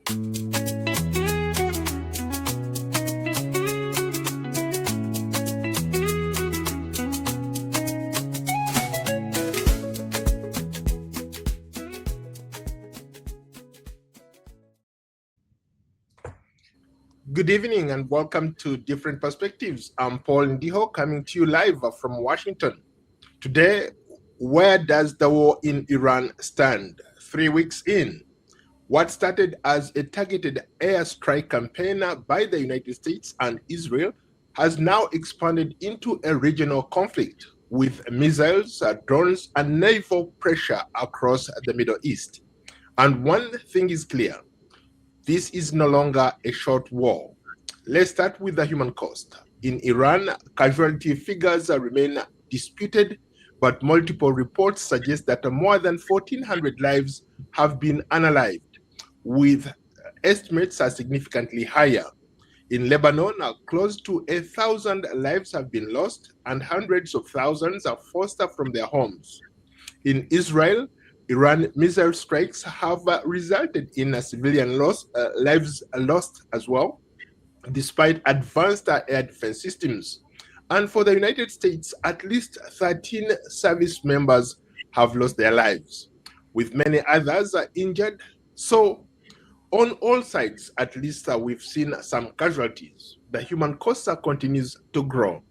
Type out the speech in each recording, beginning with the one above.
Good evening and welcome to Different Perspectives. I'm Paul Ndiho coming to you live from Washington. Today, where does the war in Iran stand? 3 weeks in. What started as a targeted airstrike campaign by the United States and Israel has now expanded into a regional conflict with missiles, drones, and naval pressure across the Middle East. And one thing is clear. This is no longer a short war. Let's start with the human cost. In Iran, casualty figures remain disputed, but multiple reports suggest that more than 1,400 lives have been unalived, with estimates are significantly higher. In Lebanon, close to 1,000 lives have been lost and hundreds of thousands are forced from their homes. In Israel, Iran missile strikes have resulted in civilian lives lost as well, despite advanced air defense systems. And for the United States, at least 13 service members have lost their lives, with many others injured. So on all sides, at least we've seen some casualties. The human cost continues to grow.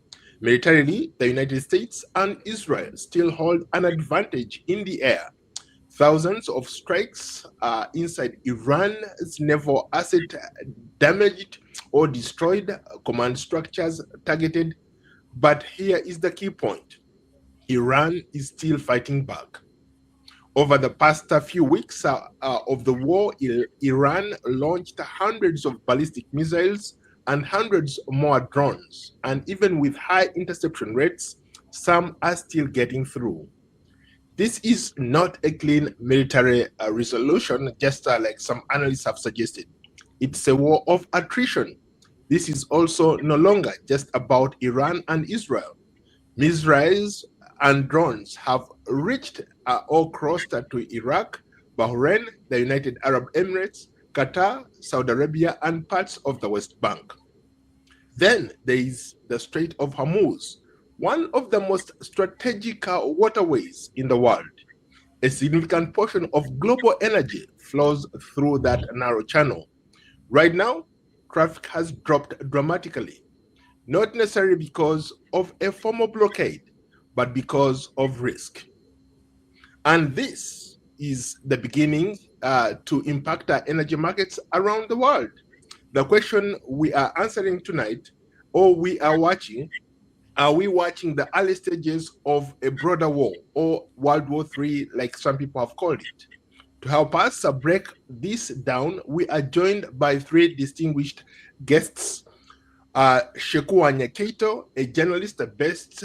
Militarily, the United States and Israel still hold an advantage in the air. Thousands of strikes inside Iran's naval asset damaged or destroyed, command structures targeted. But here is the key point. Iran is still fighting back. Over the past few weeks of the war, Iran launched hundreds of ballistic missiles and hundreds more drones. And even with high interception rates, some are still getting through. This is not a clean military resolution, just like some analysts have suggested. It's a war of attrition. This is also no longer just about Iran and Israel. Missiles and drones have reached or crossed to Iraq, Bahrain, the United Arab Emirates, Qatar, Saudi Arabia, and parts of the West Bank. Then there is the Strait of Hormuz, one of the most strategic waterways in the world. A significant portion of global energy flows through that narrow channel. Right now, traffic has dropped dramatically, not necessarily because of a formal blockade, but because of risk. And this is the beginning to impact our energy markets around the world. The question we are answering tonight, or we are watching the early stages of a broader war, or World War III, like some people have called it? To help us break this down, we are joined by three distinguished guests. Sheku Anyaketo, a journalist based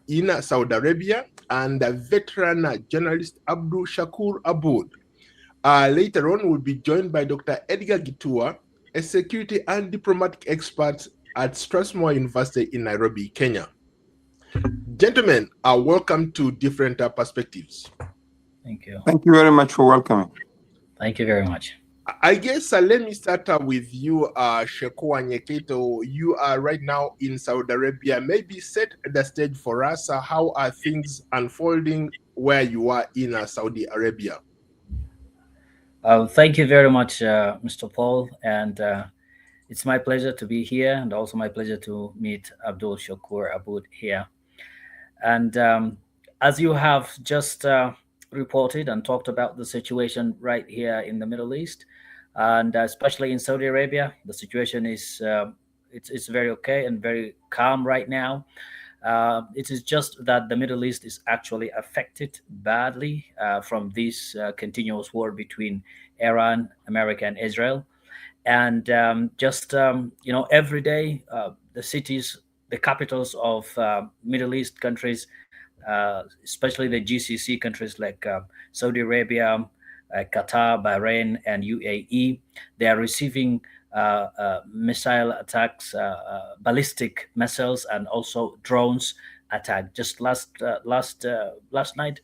in Saudi Arabia, and a veteran journalist Abdul Shakur Aboud. Later on, we'll be joined by Dr. Edgar Gitua, a security and diplomatic expert at Strathmore University in Nairobi, Kenya. Gentlemen, welcome to Different Perspectives. Thank you. Thank you very much for welcoming. Thank you very much. I guess let me start with you, Sheku Anyaketo. You are right now in Saudi Arabia. Maybe set the stage for us. How are things unfolding where you are in Saudi Arabia? Thank you very much, Mr. Paul. And it's my pleasure to be here, and also my pleasure to meet Abdul Shakur Aboud here. And as you have just reported and talked about the situation right here in the Middle East, and especially in Saudi Arabia, the situation is it's very okay and very calm right now. It is just that the Middle East is actually affected badly from this continuous war between Iran, America, and Israel. And every day, the cities, the capitals of Middle East countries, especially the GCC countries like Saudi Arabia, Qatar, Bahrain, and UAE, they are receiving missile attacks, ballistic missiles, and also drones attack. Just last night,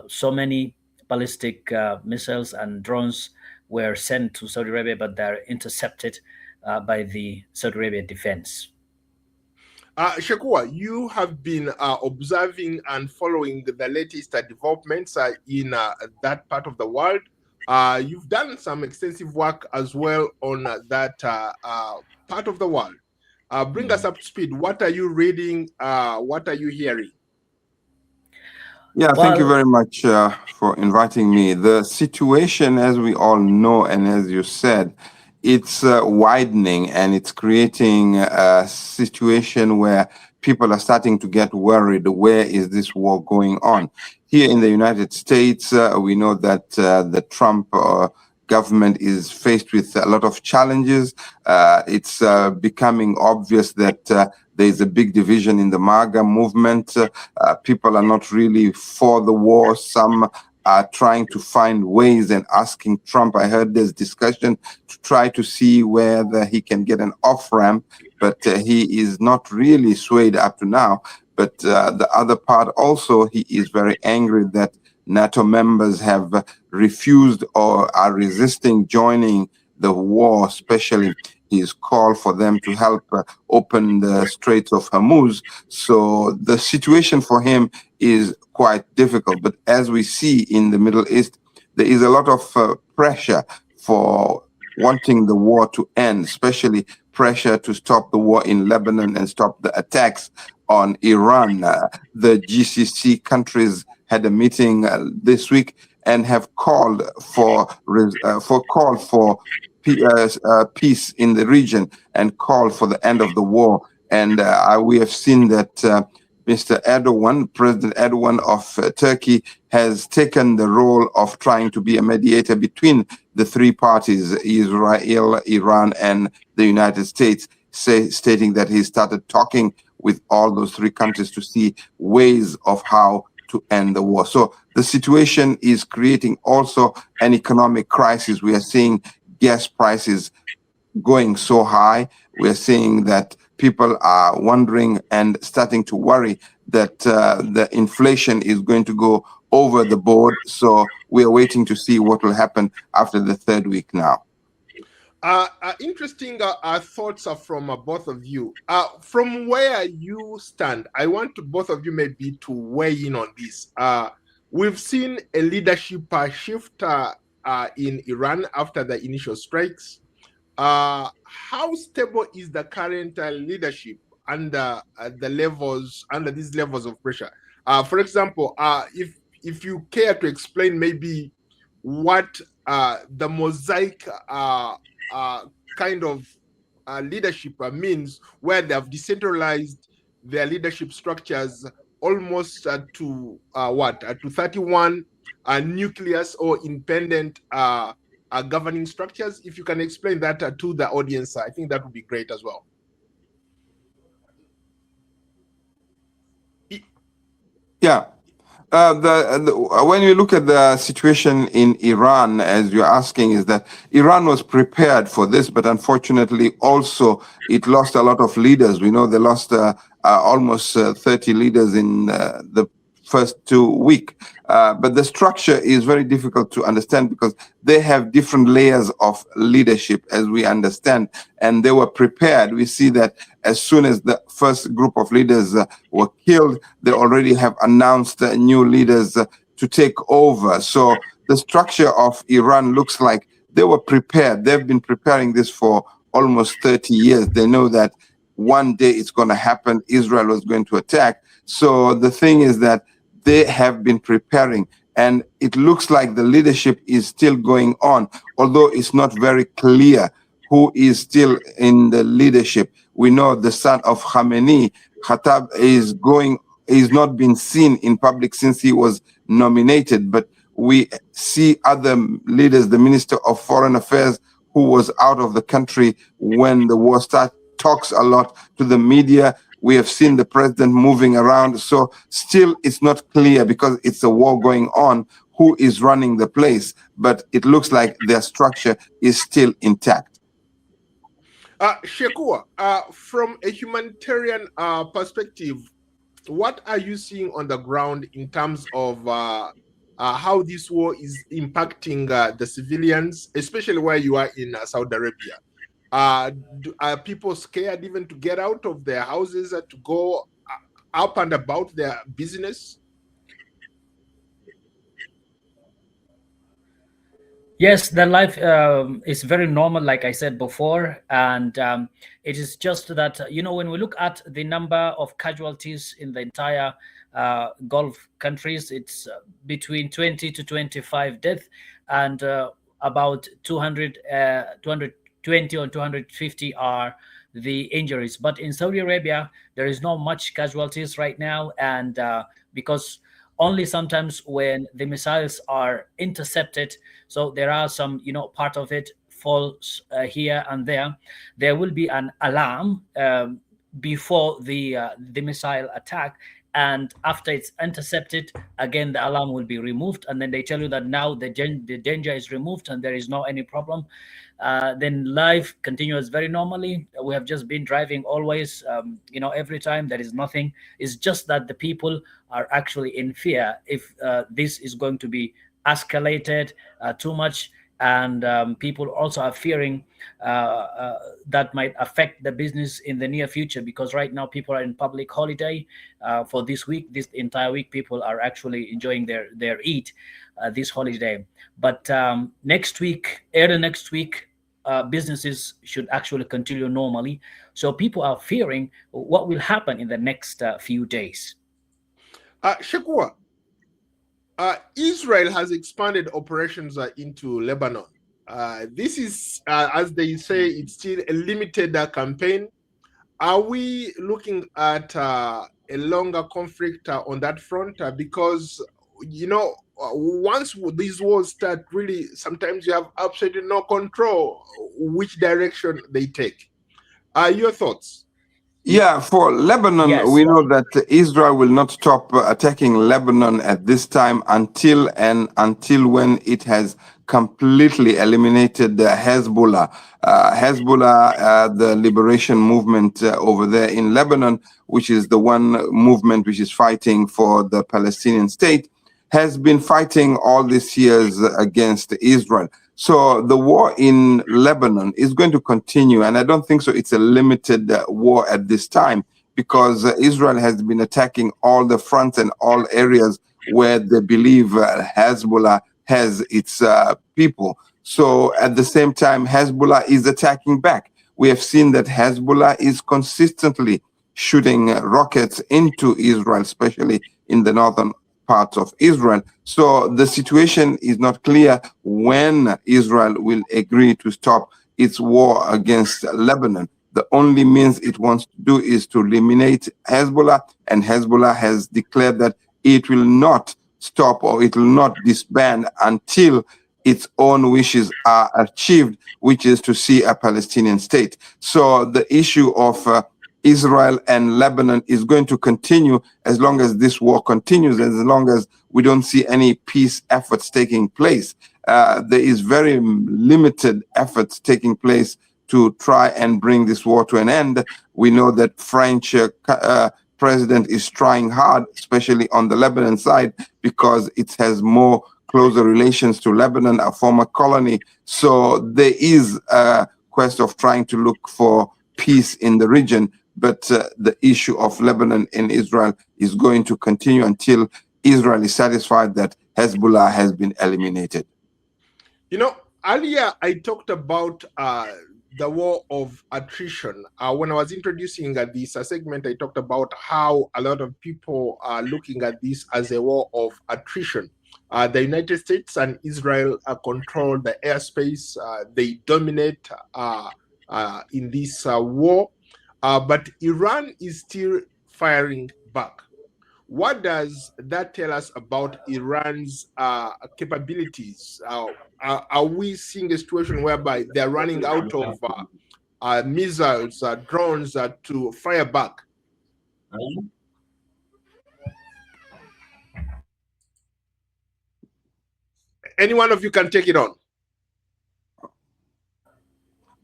so many ballistic missiles and drones were sent to Saudi Arabia, but they're intercepted by the Saudi Arabia defense. Shekua, you have been observing and following the latest developments in that part of the world. You've done some extensive work as well on that part of the world. Bring us up to speed. What are you reading? What are you hearing? Yeah, thank you very much for inviting me. The situation, as we all know, and as you said, it's widening and it's creating a situation where people are starting to get worried. Where is this war going on? Here in the United States, we know that the Trump government is faced with a lot of challenges. It's becoming obvious that there is a big division in the MAGA movement. People are not really for the war. Some are trying to find ways and asking Trump. I heard there's discussion to try to see whether he can get an off-ramp, but he is not really swayed up to now. But the other part also, he is very angry that NATO members have refused or are resisting joining the war, especially his call for them to help open the Strait of Hormuz. So the situation for him is quite difficult. But as we see in the Middle East, there is a lot of pressure for wanting the war to end, especially pressure to stop the war in Lebanon and stop the attacks on Iran. The GCC countries had a meeting this week and have called for peace in the region and called for the end of the war. And we have seen that Mr. Erdogan, President Erdogan of Turkey, has taken the role of trying to be a mediator between the three parties, Israel, Iran, and the United States, stating that he started talking with all those three countries to see ways of how to end the war. So the situation is creating also an economic crisis. We are seeing gas prices going so high. We're seeing that people are wondering and starting to worry that the inflation is going to go over the board. So we are waiting to see what will happen after the third week now. Interesting thoughts are from both of you. From where you stand, I want both of you maybe to weigh in on this. We've seen a leadership shift in Iran after the initial strikes. How stable is the current leadership under these levels of pressure? For example, if you care to explain maybe what the mosaic kind of leadership means, where they have decentralized their leadership structures almost to 31 nucleus or independent governing structures. If you can explain that to the audience, I think that would be great as well. Yeah. When you look at the situation in Iran, as you're asking, is that Iran was prepared for this, but unfortunately also it lost a lot of leaders. We know they lost almost 30 leaders in the first 2 weeks. But the structure is very difficult to understand because they have different layers of leadership, as we understand, and they were prepared. We see that as soon as the first group of leaders were killed, they already have announced new leaders to take over. So the structure of Iran looks like they were prepared. They've been preparing this for almost 30 years. They know that one day it's going to happen. Israel was going to attack. So the thing is that they have been preparing, and it looks like the leadership is still going on, although it's not very clear who is still in the leadership. We know the son of Khamenei, Khattab, is not been seen in public since he was nominated, but we see other leaders, the Minister of Foreign Affairs, who was out of the country when the war started, talks a lot to the media. We have seen the president moving around. So still it's not clear, because it's a war going on, who is running the place. But it looks like their structure is still intact. Shekua, from a humanitarian perspective, what are you seeing on the ground in terms of how this war is impacting the civilians, especially where you are in Saudi Arabia. Are people scared even to get out of their houses to go up and about their business? Yes, the life is very normal, like I said before, and it is just that when we look at the number of casualties in the entire Gulf countries, it's between 20 to 25 deaths, and about 220 or 250 are the injuries. But in Saudi Arabia, there is not much casualties right now, and because only sometimes when the missiles are intercepted, so there are some part of it falls here and there will be an alarm before the missile attack, and after it's intercepted again the alarm will be removed, and then they tell you that now the danger is removed and there is no any problem. Then life continues very normally. We have just been driving always, every time. There is nothing. It's just that the people are actually in fear if this is going to be escalated too much, and people also are fearing that might affect the business in the near future, because right now people are in public holiday for this week. This entire week people are actually enjoying their Eid this holiday. But next week, early next week, businesses should actually continue normally. So people are fearing what will happen in the next few days. Shakur, Israel has expanded operations into Lebanon. This is, as they say, it's still a limited campaign. Are we looking at a longer conflict on that front? Because, once these wars start, really, sometimes you have absolutely no control which direction they take. Your thoughts? Yeah, for Lebanon, Yes. we know that Israel will not stop attacking Lebanon at this time until when it has completely eliminated Hezbollah. Hezbollah, the liberation movement over there in Lebanon, which is the one movement which is fighting for the Palestinian state, has been fighting all these years against Israel. So the war in Lebanon is going to continue, and I don't think so it's a limited war at this time, because Israel has been attacking all the fronts and all areas where they believe Hezbollah has its people. So at the same time, Hezbollah is attacking back. We have seen that Hezbollah is consistently shooting rockets into Israel, especially in the northern parts of Israel. So the situation is not clear when Israel will agree to stop its war against Lebanon. The only means it wants to do is to eliminate Hezbollah, and Hezbollah has declared that it will not stop or it will not disband until its own wishes are achieved, which is to see a Palestinian state. So the issue of Israel and Lebanon is going to continue as long as this war continues, as long as we don't see any peace efforts taking place. There is very limited efforts taking place to try and bring this war to an end. We know that French president is trying hard, especially on the Lebanon side, because it has more closer relations to Lebanon, a former colony. So there is a quest of trying to look for peace in the region. But the issue of Lebanon and Israel is going to continue until Israel is satisfied that Hezbollah has been eliminated. Earlier I talked about the war of attrition. When I was introducing this segment, I talked about how a lot of people are looking at this as a war of attrition. The United States and Israel control the airspace. They dominate in this war. But Iran is still firing back. What does that tell us about Iran's capabilities? Are we seeing a situation whereby they're running out of missiles, drones to fire back? Any one of you can take it on.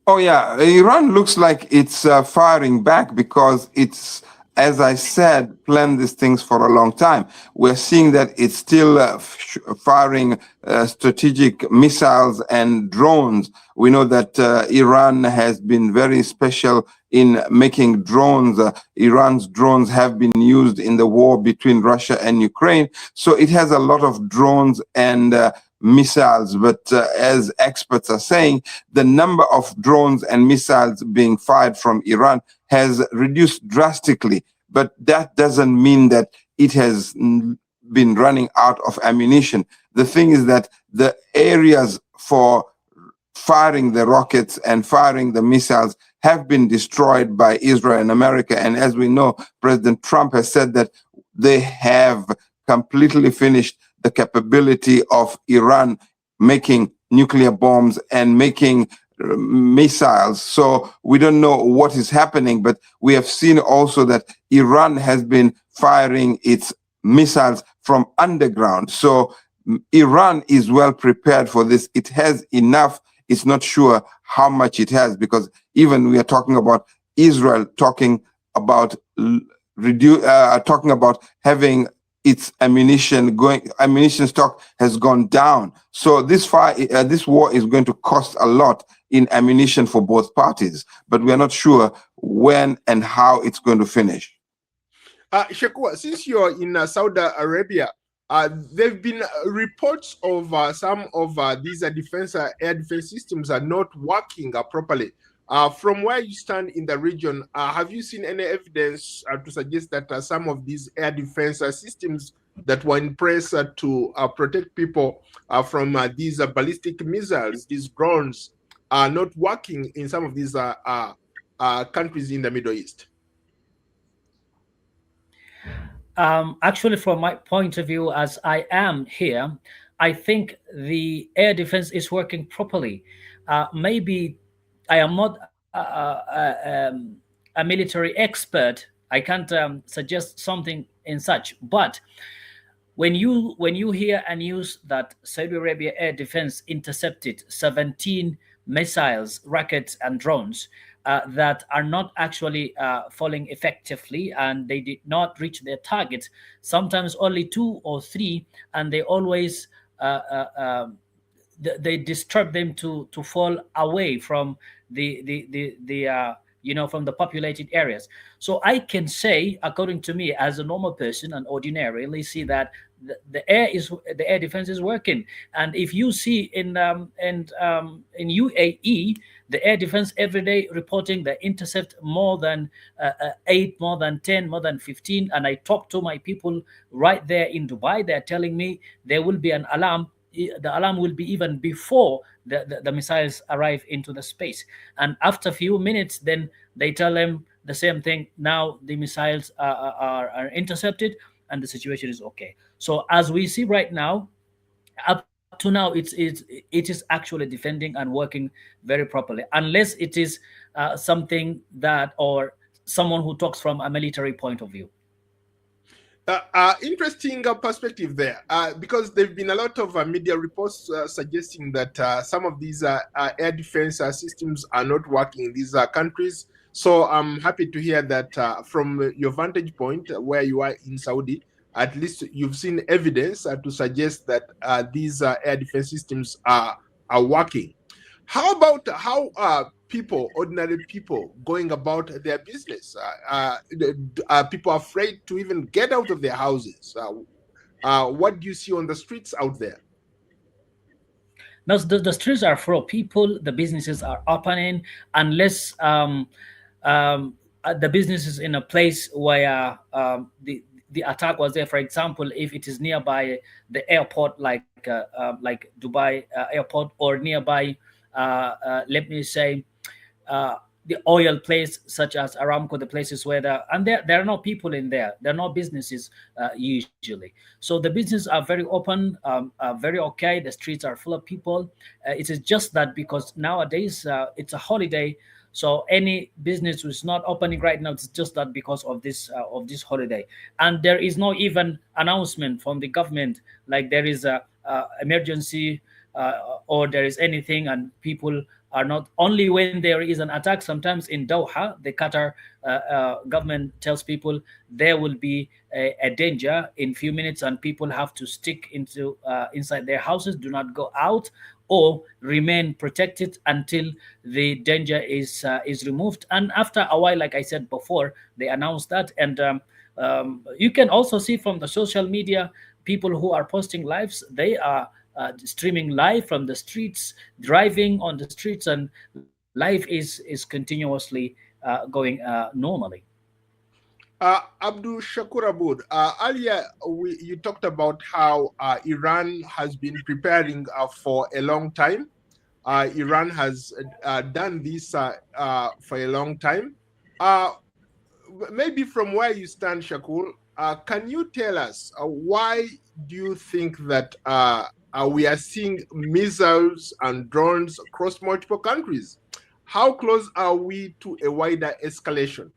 Oh yeah, Iran looks like it's firing back because it's as I said, planned these things for a long time. We're seeing that it's still firing strategic missiles and drones. We know that Iran has been very special in making drones. Iran's drones have been used in the war between Russia and Ukraine. So it has a lot of drones and missiles. But as experts are saying, the number of drones and missiles being fired from Iran has reduced drastically, but that doesn't mean that it has been running out of ammunition. The thing is that the areas for firing the rockets and firing the missiles have been destroyed by Israel and America. And as we know, President Trump has said that they have completely finished the capability of Iran making nuclear bombs and making missiles. So we don't know what is happening, but we have seen also that Iran has been firing its missiles from underground. So Iran is well prepared for this. It has enough. It's not sure how much it has, because even we are talking about Israel talking about talking about having its ammunition stock has gone down. So this war is going to cost a lot in ammunition for both parties, but we are not sure when and how it's going to finish. Shakur, since you're in Saudi Arabia, there have been reports of some of these air defense systems are not working properly. From where you stand in the region, have you seen any evidence to suggest that some of these air defense systems that were in place to protect people from these ballistic missiles, these drones, are not working in some of these countries in the Middle East? Actually, from my point of view, as I am here, I think the air defense is working properly. Maybe I am not a military expert. I can't suggest something in such, but when you hear a news that Saudi Arabia air defense intercepted 17 missiles, rockets, and drones that are not actually falling effectively, and they did not reach their target, sometimes only two or three, and they always they disturb them to fall away from from the populated areas. So I can say, according to me, as a normal person and ordinarily, see that the air defense is working. And if you see in UAE, the air defense every day reporting they intercept more than 8, more than 10, more than 15. And I talk to my people right there in Dubai. They're telling me there will be an alarm. The alarm will be even before the missiles arrive into the space. And after a few minutes, then they tell them the same thing. Now the missiles are intercepted and the situation is okay. So as we see right now, up to now, it is actually defending and working very properly, unless it is something that, or someone who talks from a military point of view. Interesting perspective there, because there have been a lot of media reports suggesting that some of these air defense systems are not working in these countries. So I'm happy to hear that from your vantage point where you are in Saudi, at least you've seen evidence to suggest that these air defense systems are working. How about how ordinary people, going about their business? Are people afraid to even get out of their houses? What do you see on the streets out there? Now, the streets are full of people. The businesses are opening, unless the business is in a place where the attack was there. For example, if it is nearby the airport, like Dubai airport, or nearby, let me say, the oil place such as Aramco, the places where there are no people in there. There are no businesses usually. So the businesses are very open, very okay. The streets are full of people. It is just that because nowadays it's a holiday, so any business is not opening right now. It's just that because of this holiday, and there is no even announcement from the government like there is a emergency or there is anything, and people are not only when there is an attack. Sometimes in Doha, the Qatar government tells people there will be a danger in few minutes, and people have to stick into inside their houses, do not go out, or remain protected until the danger is removed. And after a while, like I said before, they announced that. And you can also see from the social media, people who are posting lives, they are streaming live from the streets, driving on the streets, and life is continuously going normally. Abdul Shakur Aboud, earlier you talked about how Iran has been preparing for a long time. Iran has done this for a long time. Maybe from where you stand, Shakur, can you tell us why do you think that we are seeing missiles and drones across multiple countries? How close are we to a wider escalation?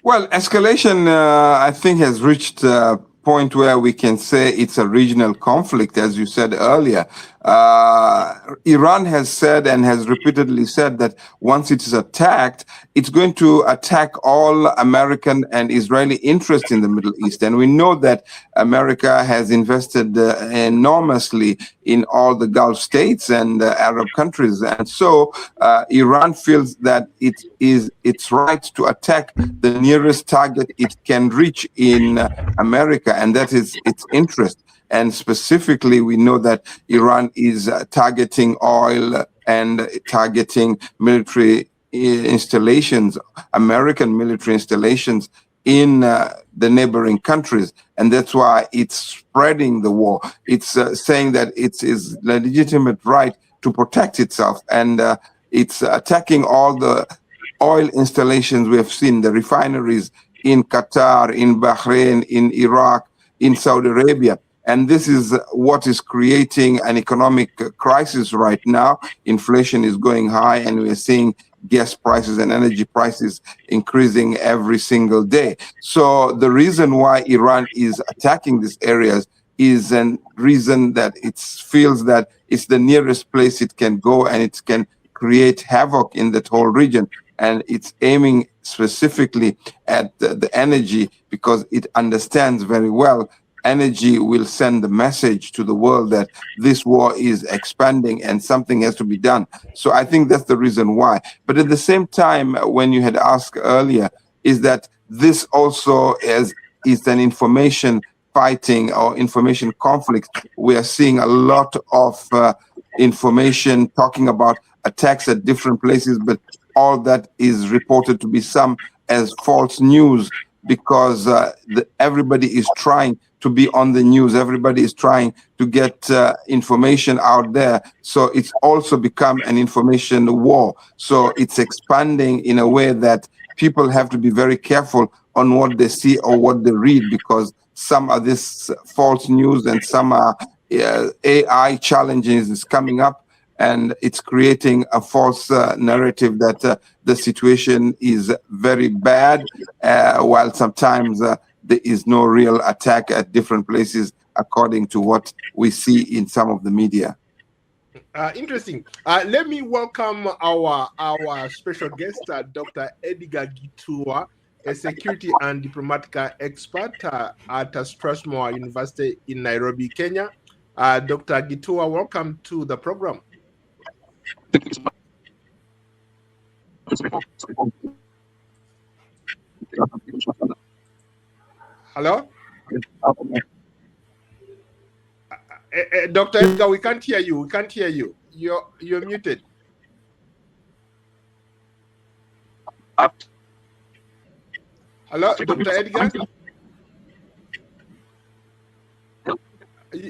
Well, escalation, I think, has reached a point where we can say it's a regional conflict, as you said earlier. Iran has said and has repeatedly said that once it is attacked, it's going to attack all American and Israeli interests in the Middle East. And we know that America has invested enormously in all the Gulf states and Arab countries. And so Iran feels that it is its right to attack the nearest target it can reach in America, and that is its interest. And specifically, we know that Iran is targeting oil and targeting military installations, American military installations in the neighboring countries. And that's why it's spreading the war. It's saying that it's its legitimate right to protect itself. And it's attacking all the oil installations we have seen, the refineries in Qatar, in Bahrain, in Iraq, in Saudi Arabia. And this is what is creating an economic crisis right now. Inflation is going high, and we're seeing gas prices and energy prices increasing every single day. So the reason why Iran is attacking these areas is a reason that it feels that it's the nearest place it can go, and it can create havoc in that whole region. And it's aiming specifically at the energy, because it understands very well energy will send the message to the world that this war is expanding and something has to be done. So I think that's the reason why. But at the same time, when you had asked earlier, is that this also is an information fighting or information conflict. We are seeing a lot of information talking about attacks at different places, but all that is reported to be some as false news, because everybody is trying to be on the news. Everybody is trying to get information out there. So it's also become an information war. So it's expanding in a way that people have to be very careful on what they see or what they read, because some of this false news and some are AI challenges is coming up, and it's creating a false narrative that the situation is very bad, while sometimes there is no real attack at different places, according to what we see in some of the media. Interesting. Let me welcome our special guest, Dr. Edgar Gitua, a security and diplomatic expert at Strathmore University in Nairobi, Kenya. Dr. Gitua, welcome to the program. Hello? Dr. Edgar, we can't hear you. We can't hear you. You're muted. Hello, Dr. Edgar?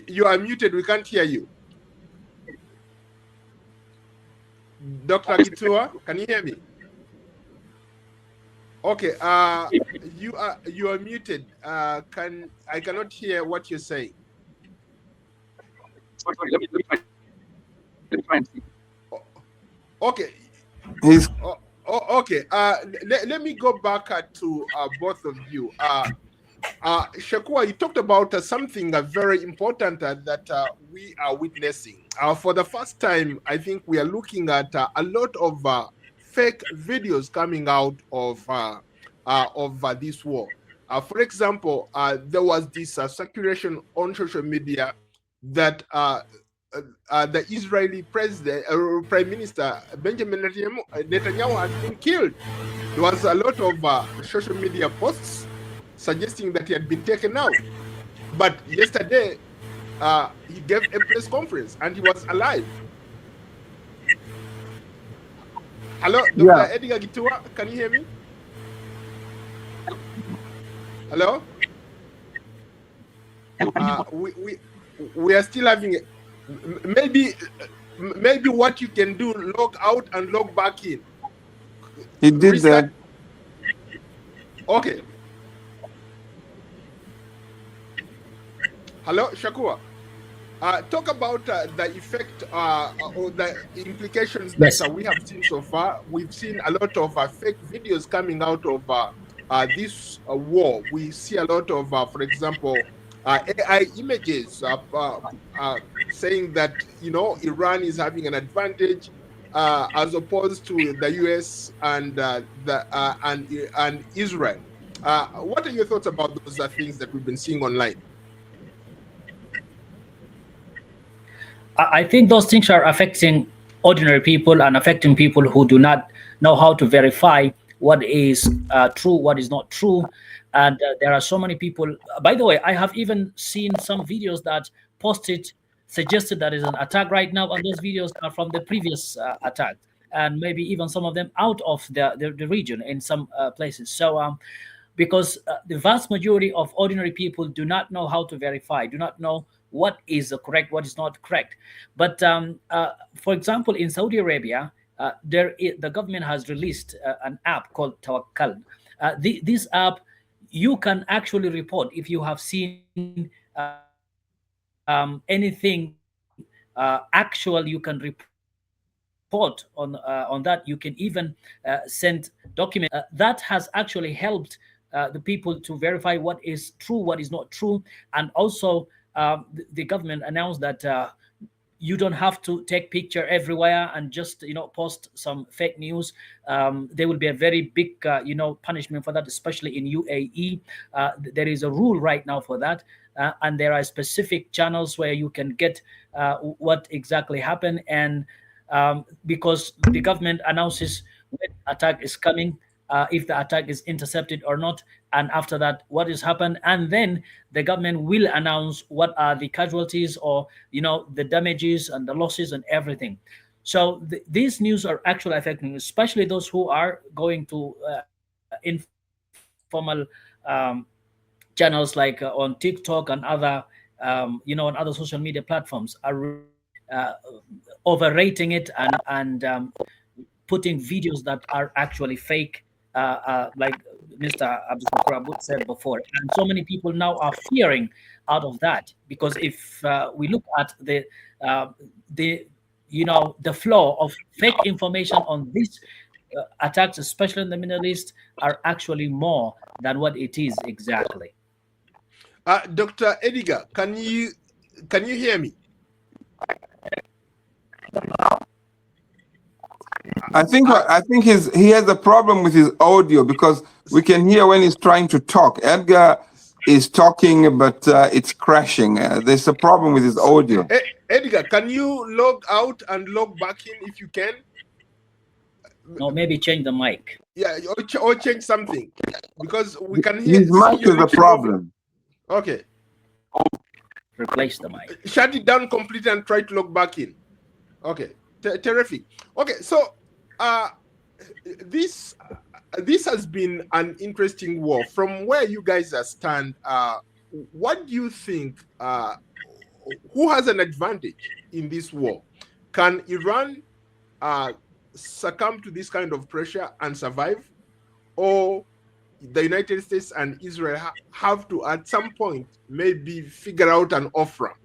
You are muted. We can't hear you. Dr. Gitua, can you hear me? Okay, you are muted. I cannot hear what you're saying. Okay. Okay. Let me go back to both of you. Shakua, you talked about something very important that we are witnessing. For the first time, I think we are looking at a lot of fake videos coming out of this war. For example, there was this circulation on social media that the Israeli president, Prime Minister Benjamin Netanyahu has been killed. There was a lot of social media posts suggesting that he had been taken out. But yesterday, he gave a press conference and he was alive. Hello, Dr. Yeah. Edgar Gitua, can you hear me? Hello? We are still having maybe what you can do, log out and log back in. He did that. Okay. Hello, Shakua. Talk about the effect or the implications that we have seen so far. We've seen a lot of fake videos coming out of this war. We see a lot of, for example, AI images saying that Iran is having an advantage as opposed to the US and and Israel. What are your thoughts about those things that we've been seeing online? I think those things are affecting ordinary people and affecting people who do not know how to verify what is true, what is not true. And there are so many people. By the way, I have even seen some videos that suggested that is an attack right now, and those videos are from the previous attack, and maybe even some of them out of the region in some places. So because the vast majority of ordinary people do not know how to verify, do not know what is correct, what is not correct. But for example, in Saudi Arabia, the government has released an app called Tawakkal. This app, you can actually report if you have seen anything actual. You can report on that. You can even send documents. That has actually helped the people to verify what is true, what is not true, and also the government announced that you don't have to take picture everywhere and just post some fake news. There will be a very big punishment for that, especially in UAE. There is a rule right now for that, and there are specific channels where you can get what exactly happened. And because the government announces when attack is coming, if the attack is intercepted or not, and after that what has happened, and then the government will announce what are the casualties or the damages and the losses and everything. So these news are actually affecting especially those who are going to informal channels like on TikTok and other on other social media platforms are really overrating it and putting videos that are actually fake, like Mr. Abdul Abud said before. And so many people now are fearing out of that, because if we look at the flow of fake information on these attacks, especially in the Middle East, are actually more than what it is exactly. Dr. Edgar, can you hear me? I think he has a problem with his audio, because we can hear when he's trying to talk. Edgar is talking, but it's crashing. There's a problem with his audio. Edgar, can you log out and log back in if you can? No, maybe change the mic. Yeah, or change something, because we can hear. His mic is the problem. Okay. Replace the mic. Shut it down completely and try to log back in. Okay. Terrific. Okay, so this has been an interesting war. From where you guys stand, what do you think? Who has an advantage in this war? Can Iran succumb to this kind of pressure and survive, or the United States and Israel have to, at some point, maybe figure out an off ramp?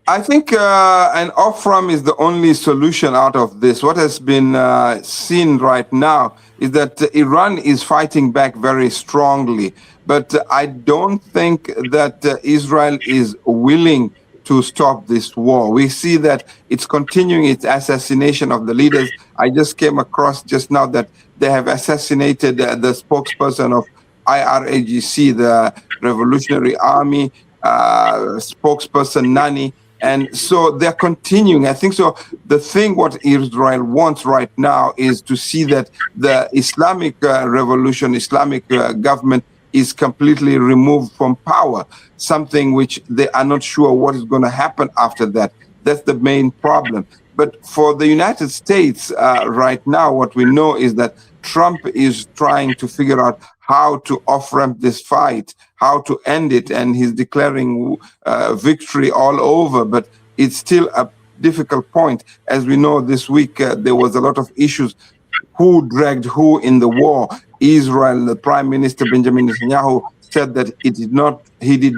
I think an off-ramp is the only solution out of this. What has been seen right now is that Iran is fighting back very strongly, but I don't think that Israel is willing to stop this war. We see that it's continuing its assassination of the leaders. I just came across just now that they have assassinated the spokesperson of IRAGC, the Revolutionary Army, spokesperson Nani. And so they're continuing. I think so. The thing what Israel wants right now is to see that the Islamic revolution, Islamic government is completely removed from power, something which they are not sure what is going to happen after that. That's the main problem. But for the United States right now, what we know is that Trump is trying to figure out how to off-ramp this fight, how to end it, and he's declaring victory all over, but it's still a difficult point. As we know, this week there was a lot of issues. Who dragged who in the war? Israel, the Prime Minister Benjamin Netanyahu said that he did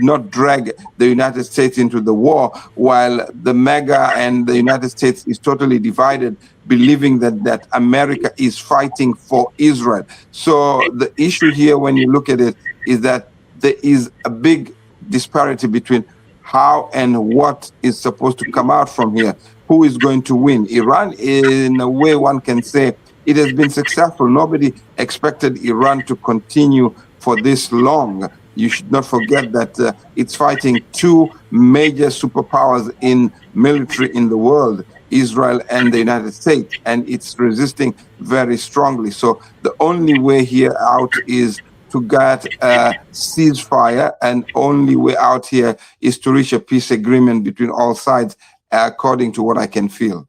not drag the United States into the war, while the MAGA and the United States is totally divided, believing that America is fighting for Israel. So the issue here, when you look at it, is that there is a big disparity between how and what is supposed to come out from here. Who is going to win? Iran, in a way, one can say it has been successful. Nobody expected Iran to continue for this long. You should not forget that it's fighting two major superpowers in military in the world, Israel and the United States, and it's resisting very strongly. So the only way here out is to get a ceasefire, and only way out here is to reach a peace agreement between all sides, according to what I can feel.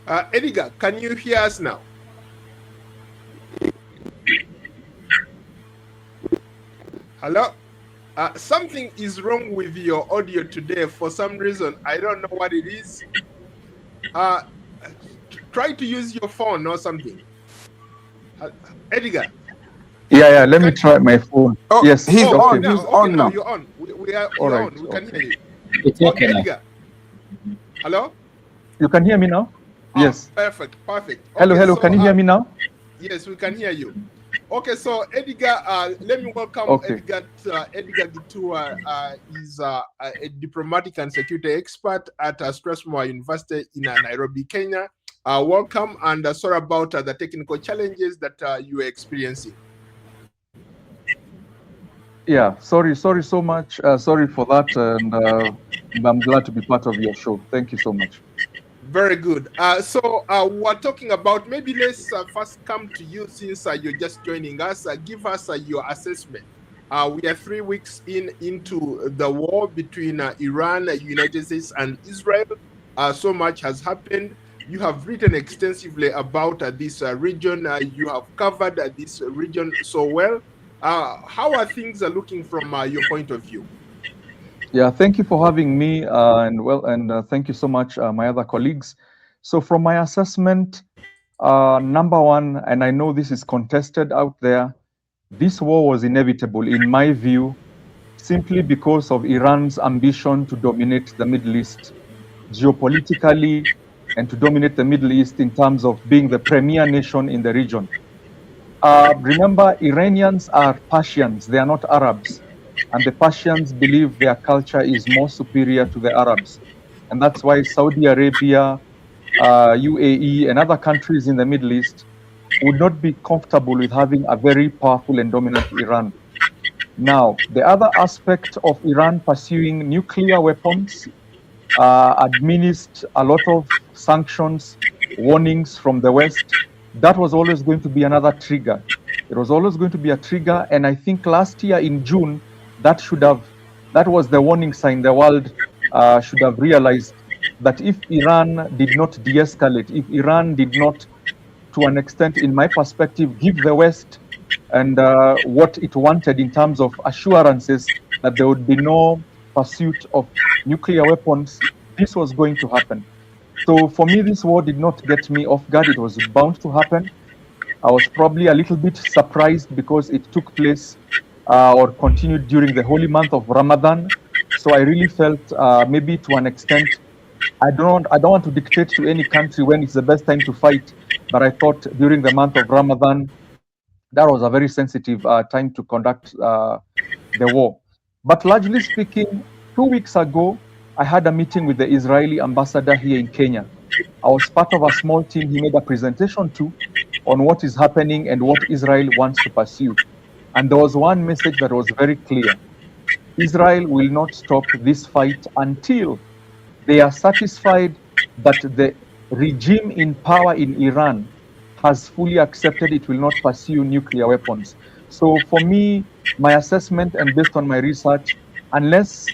Edgar, can you hear us now? Hello? Something is wrong with your audio today for some reason. I don't know what it is. Try to use your phone or something. Edgar. Yeah, let me try my phone. Oh, yes, he's okay. on. He's on now. You're on. We are All right, on. We can hear you. It's okay now. Edgar. Hello? You can hear me now? Yes. Perfect. Hello, Okay, so, can you hear me now? Yes, we can hear you. Okay, so Edgar, let me welcome Edgar. Edgar Gitu is a diplomatic and security expert at Strathmore University in Nairobi, Kenya. Welcome, and sorry about the technical challenges that you are experiencing. Yeah, sorry so much. Sorry for that, and I'm glad to be part of your show. Thank you so much. Very good. So we're talking about, maybe let's first come to you since you're just joining us. Give us your assessment. We are 3 weeks into the war between Iran, United States, and Israel. So much has happened. You have written extensively about this region. You have covered this region so well. How are things looking from your point of view? Yeah, thank you for having me, and thank you so much, my other colleagues. So from my assessment, number one, and I know this is contested out there, this war was inevitable, in my view, simply because of Iran's ambition to dominate the Middle East geopolitically, and to dominate the Middle East in terms of being the premier nation in the region. Remember, Iranians are Persians, they are not Arabs. And the Persians believe their culture is more superior to the Arabs. And that's why Saudi Arabia, UAE, and other countries in the Middle East would not be comfortable with having a very powerful and dominant Iran. Now, the other aspect of Iran pursuing nuclear weapons, administered a lot of sanctions, warnings from the West, that was always going to be another trigger. It was always going to be a trigger, and I think last year in June, that was the warning sign. The world should have realized that if Iran did not de-escalate, if Iran did not, to an extent, in my perspective, give the West and what it wanted in terms of assurances that there would be no pursuit of nuclear weapons, this was going to happen. So for me, this war did not get me off guard. It was bound to happen. I was probably a little bit surprised because it took place or continued during the holy month of Ramadan. So I really felt maybe to an extent I don't want to dictate to any country when it's the best time to fight, but I thought during the month of Ramadan, that was a very sensitive time to conduct the war. But largely speaking, 2 weeks ago, I had a meeting with the Israeli ambassador here in Kenya. I was part of a small team he made a presentation to on what is happening and what Israel wants to pursue. And there was one message that was very clear. Israel will not stop this fight until they are satisfied that the regime in power in Iran has fully accepted it will not pursue nuclear weapons. So for me, my assessment and based on my research, unless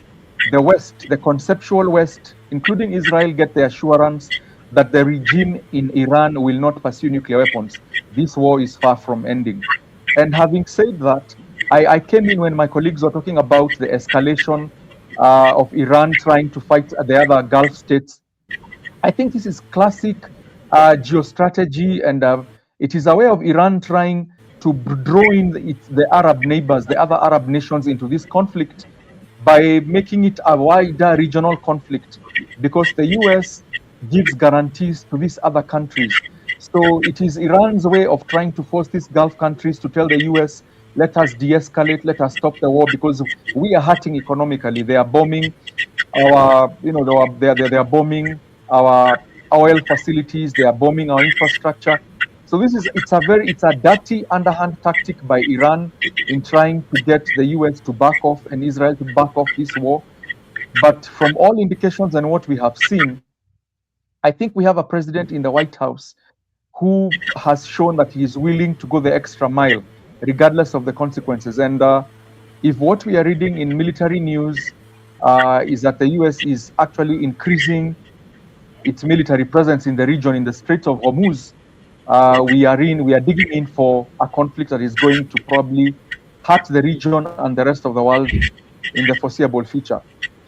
the West, the conceptual West, including Israel, get the assurance that the regime in Iran will not pursue nuclear weapons, this war is far from ending. And having said that, I came in when my colleagues were talking about the escalation of Iran trying to fight the other Gulf states. I think this is classic geostrategy, and it is a way of Iran trying to draw in the Arab neighbors, the other Arab nations into this conflict by making it a wider regional conflict, because the US gives guarantees to these other countries. So it is Iran's way of trying to force these Gulf countries to tell the US, let us de-escalate, let us stop the war, because we are hurting economically. They are bombing our, they are bombing our oil facilities, they are bombing our infrastructure. So it's a dirty underhand tactic by Iran in trying to get the US to back off and Israel to back off this war. But from all indications and what we have seen, I think we have a president in the White House who has shown that he is willing to go the extra mile, regardless of the consequences. And if what we are reading in military news is that the US is actually increasing its military presence in the region, in the Strait of Hormuz, we are digging in for a conflict that is going to probably hurt the region and the rest of the world in the foreseeable future.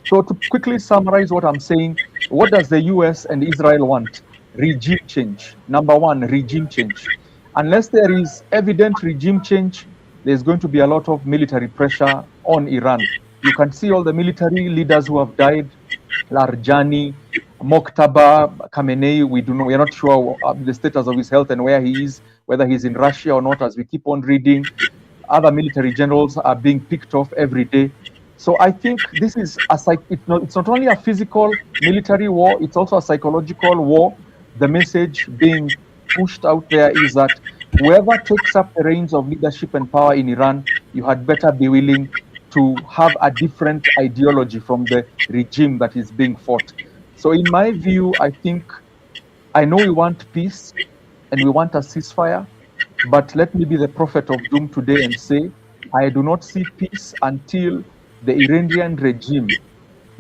So to quickly summarize what I'm saying, what does the US and Israel want? Regime change. Number one, regime change. Unless there is evident regime change, there's going to be a lot of military pressure on Iran. You can see all the military leaders who have died, Larjani, Mokhtaba, Khamenei. We are not sure the status of his health and where he is, whether he's in Russia or not, as we keep on reading. Other military generals are being picked off every day. So I think this is it's not only a physical military war, it's also a psychological war. The message being pushed out there is that whoever takes up the reins of leadership and power in Iran, you had better be willing to have a different ideology from the regime that is being fought. So in my view, I know we want peace and we want a ceasefire, but let me be the prophet of doom today and say, I do not see peace until the Iranian regime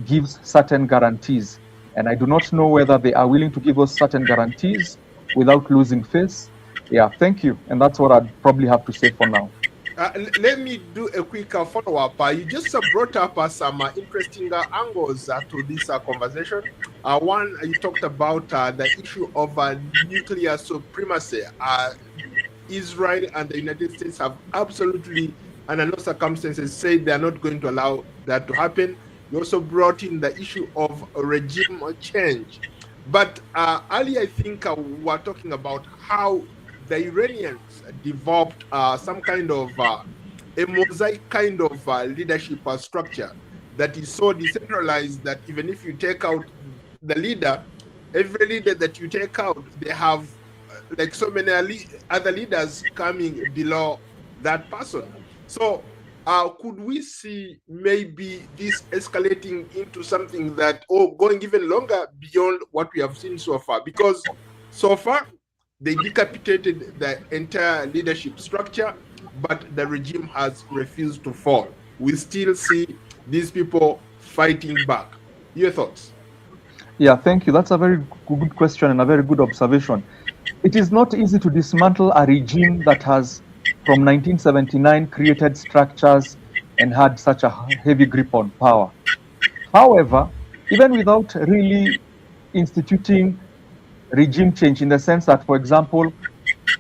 gives certain guarantees. And I do not know whether they are willing to give us certain guarantees without losing face. Yeah, thank you. And that's what I'd probably have to say for now. Let me do a quick follow-up. You just brought up some interesting angles to this conversation. One, you talked about the issue of nuclear supremacy. Israel and the United States have absolutely, under no circumstances, said they are not going to allow that to happen. You also brought in the issue of regime change. But earlier, I think we were talking about how the Iranians developed some kind of a mosaic kind of leadership structure that is so decentralized that even if you take out the leader, every leader that you take out, they have like so many other leaders coming below that person. So could we see maybe this escalating into something that, or going even longer beyond what we have seen so far? Because so far, they decapitated the entire leadership structure, but the regime has refused to fall. We still see these people fighting back. Your thoughts? Yeah, thank you. That's a very good question and a very good observation. It is not easy to dismantle a regime that has, from 1979, created structures and had such a heavy grip on power. However, even without really instituting regime change, in the sense that, for example,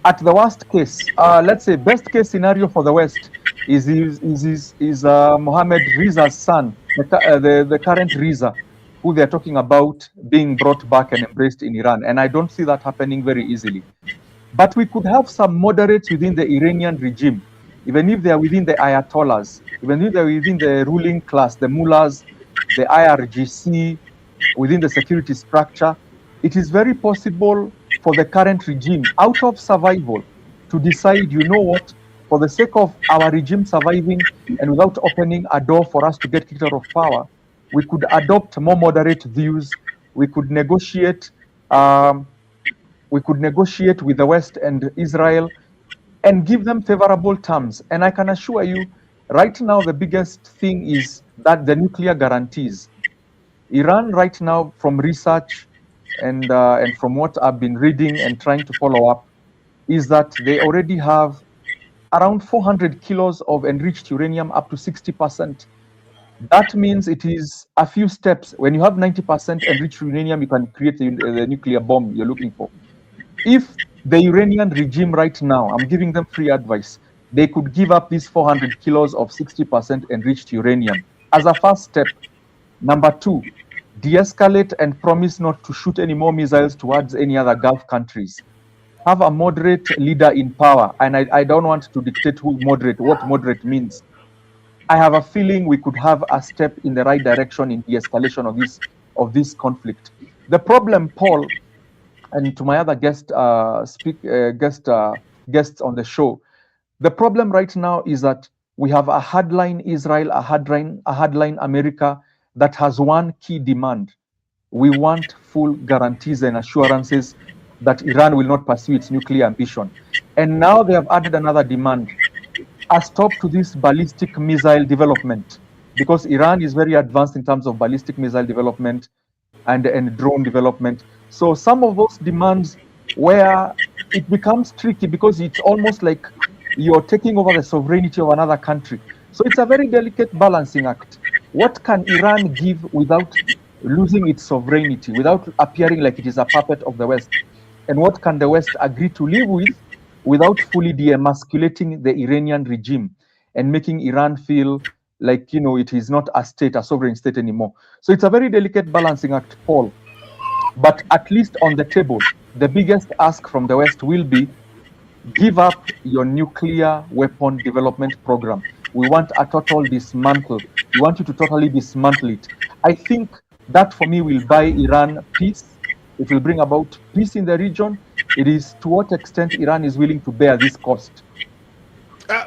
at the worst case, let's say best case scenario for the West is Mohammed Riza's son, the current Riza, who they're talking about being brought back and embraced in Iran. And I don't see that happening very easily. But we could have some moderates within the Iranian regime, even if they are within the Ayatollahs, even if they're within the ruling class, the mullahs, the IRGC, within the security structure. It is very possible for the current regime, out of survival, to decide, you know what, for the sake of our regime surviving and without opening a door for us to get kicked out of power, we could adopt more moderate views. We could negotiate. With the West and Israel and give them favorable terms. And I can assure you, right now, the biggest thing is that the nuclear guarantees. Iran right now, from research and from what I've been reading and trying to follow up, is that they already have around 400 kilos of enriched uranium, up to 60%. That means it is a few steps. When you have 90% enriched uranium, you can create the nuclear bomb you're looking for. If the Iranian regime right now, I'm giving them free advice, they could give up these 400 kilos of 60% enriched uranium as a first step. Number two, de-escalate and promise not to shoot any more missiles towards any other Gulf countries. Have a moderate leader in power. And I don't want to dictate what moderate means. I have a feeling we could have a step in the right direction in de-escalation of this conflict. The problem, Paul, and to my other guests on the show, the problem right now is that we have a hardline Israel, a hardline America that has one key demand. We want full guarantees and assurances that Iran will not pursue its nuclear ambition. And now they have added another demand, a stop to this ballistic missile development, because Iran is very advanced in terms of ballistic missile development and drone development. So some of those demands where it becomes tricky because it's almost like you're taking over the sovereignty of another country. So it's a very delicate balancing act. What can Iran give without losing its sovereignty, without appearing like it is a puppet of the West? And what can the West agree to live with without fully de-emasculating the Iranian regime and making Iran feel like, it is not a state, a sovereign state anymore? So it's a very delicate balancing act, Paul. But at least on the table, the biggest ask from the West will be, give up your nuclear weapon development program. We want a total dismantle. We want you to totally dismantle it. I think that for me will buy Iran peace. It will bring about peace in the region. It is to what extent Iran is willing to bear this cost.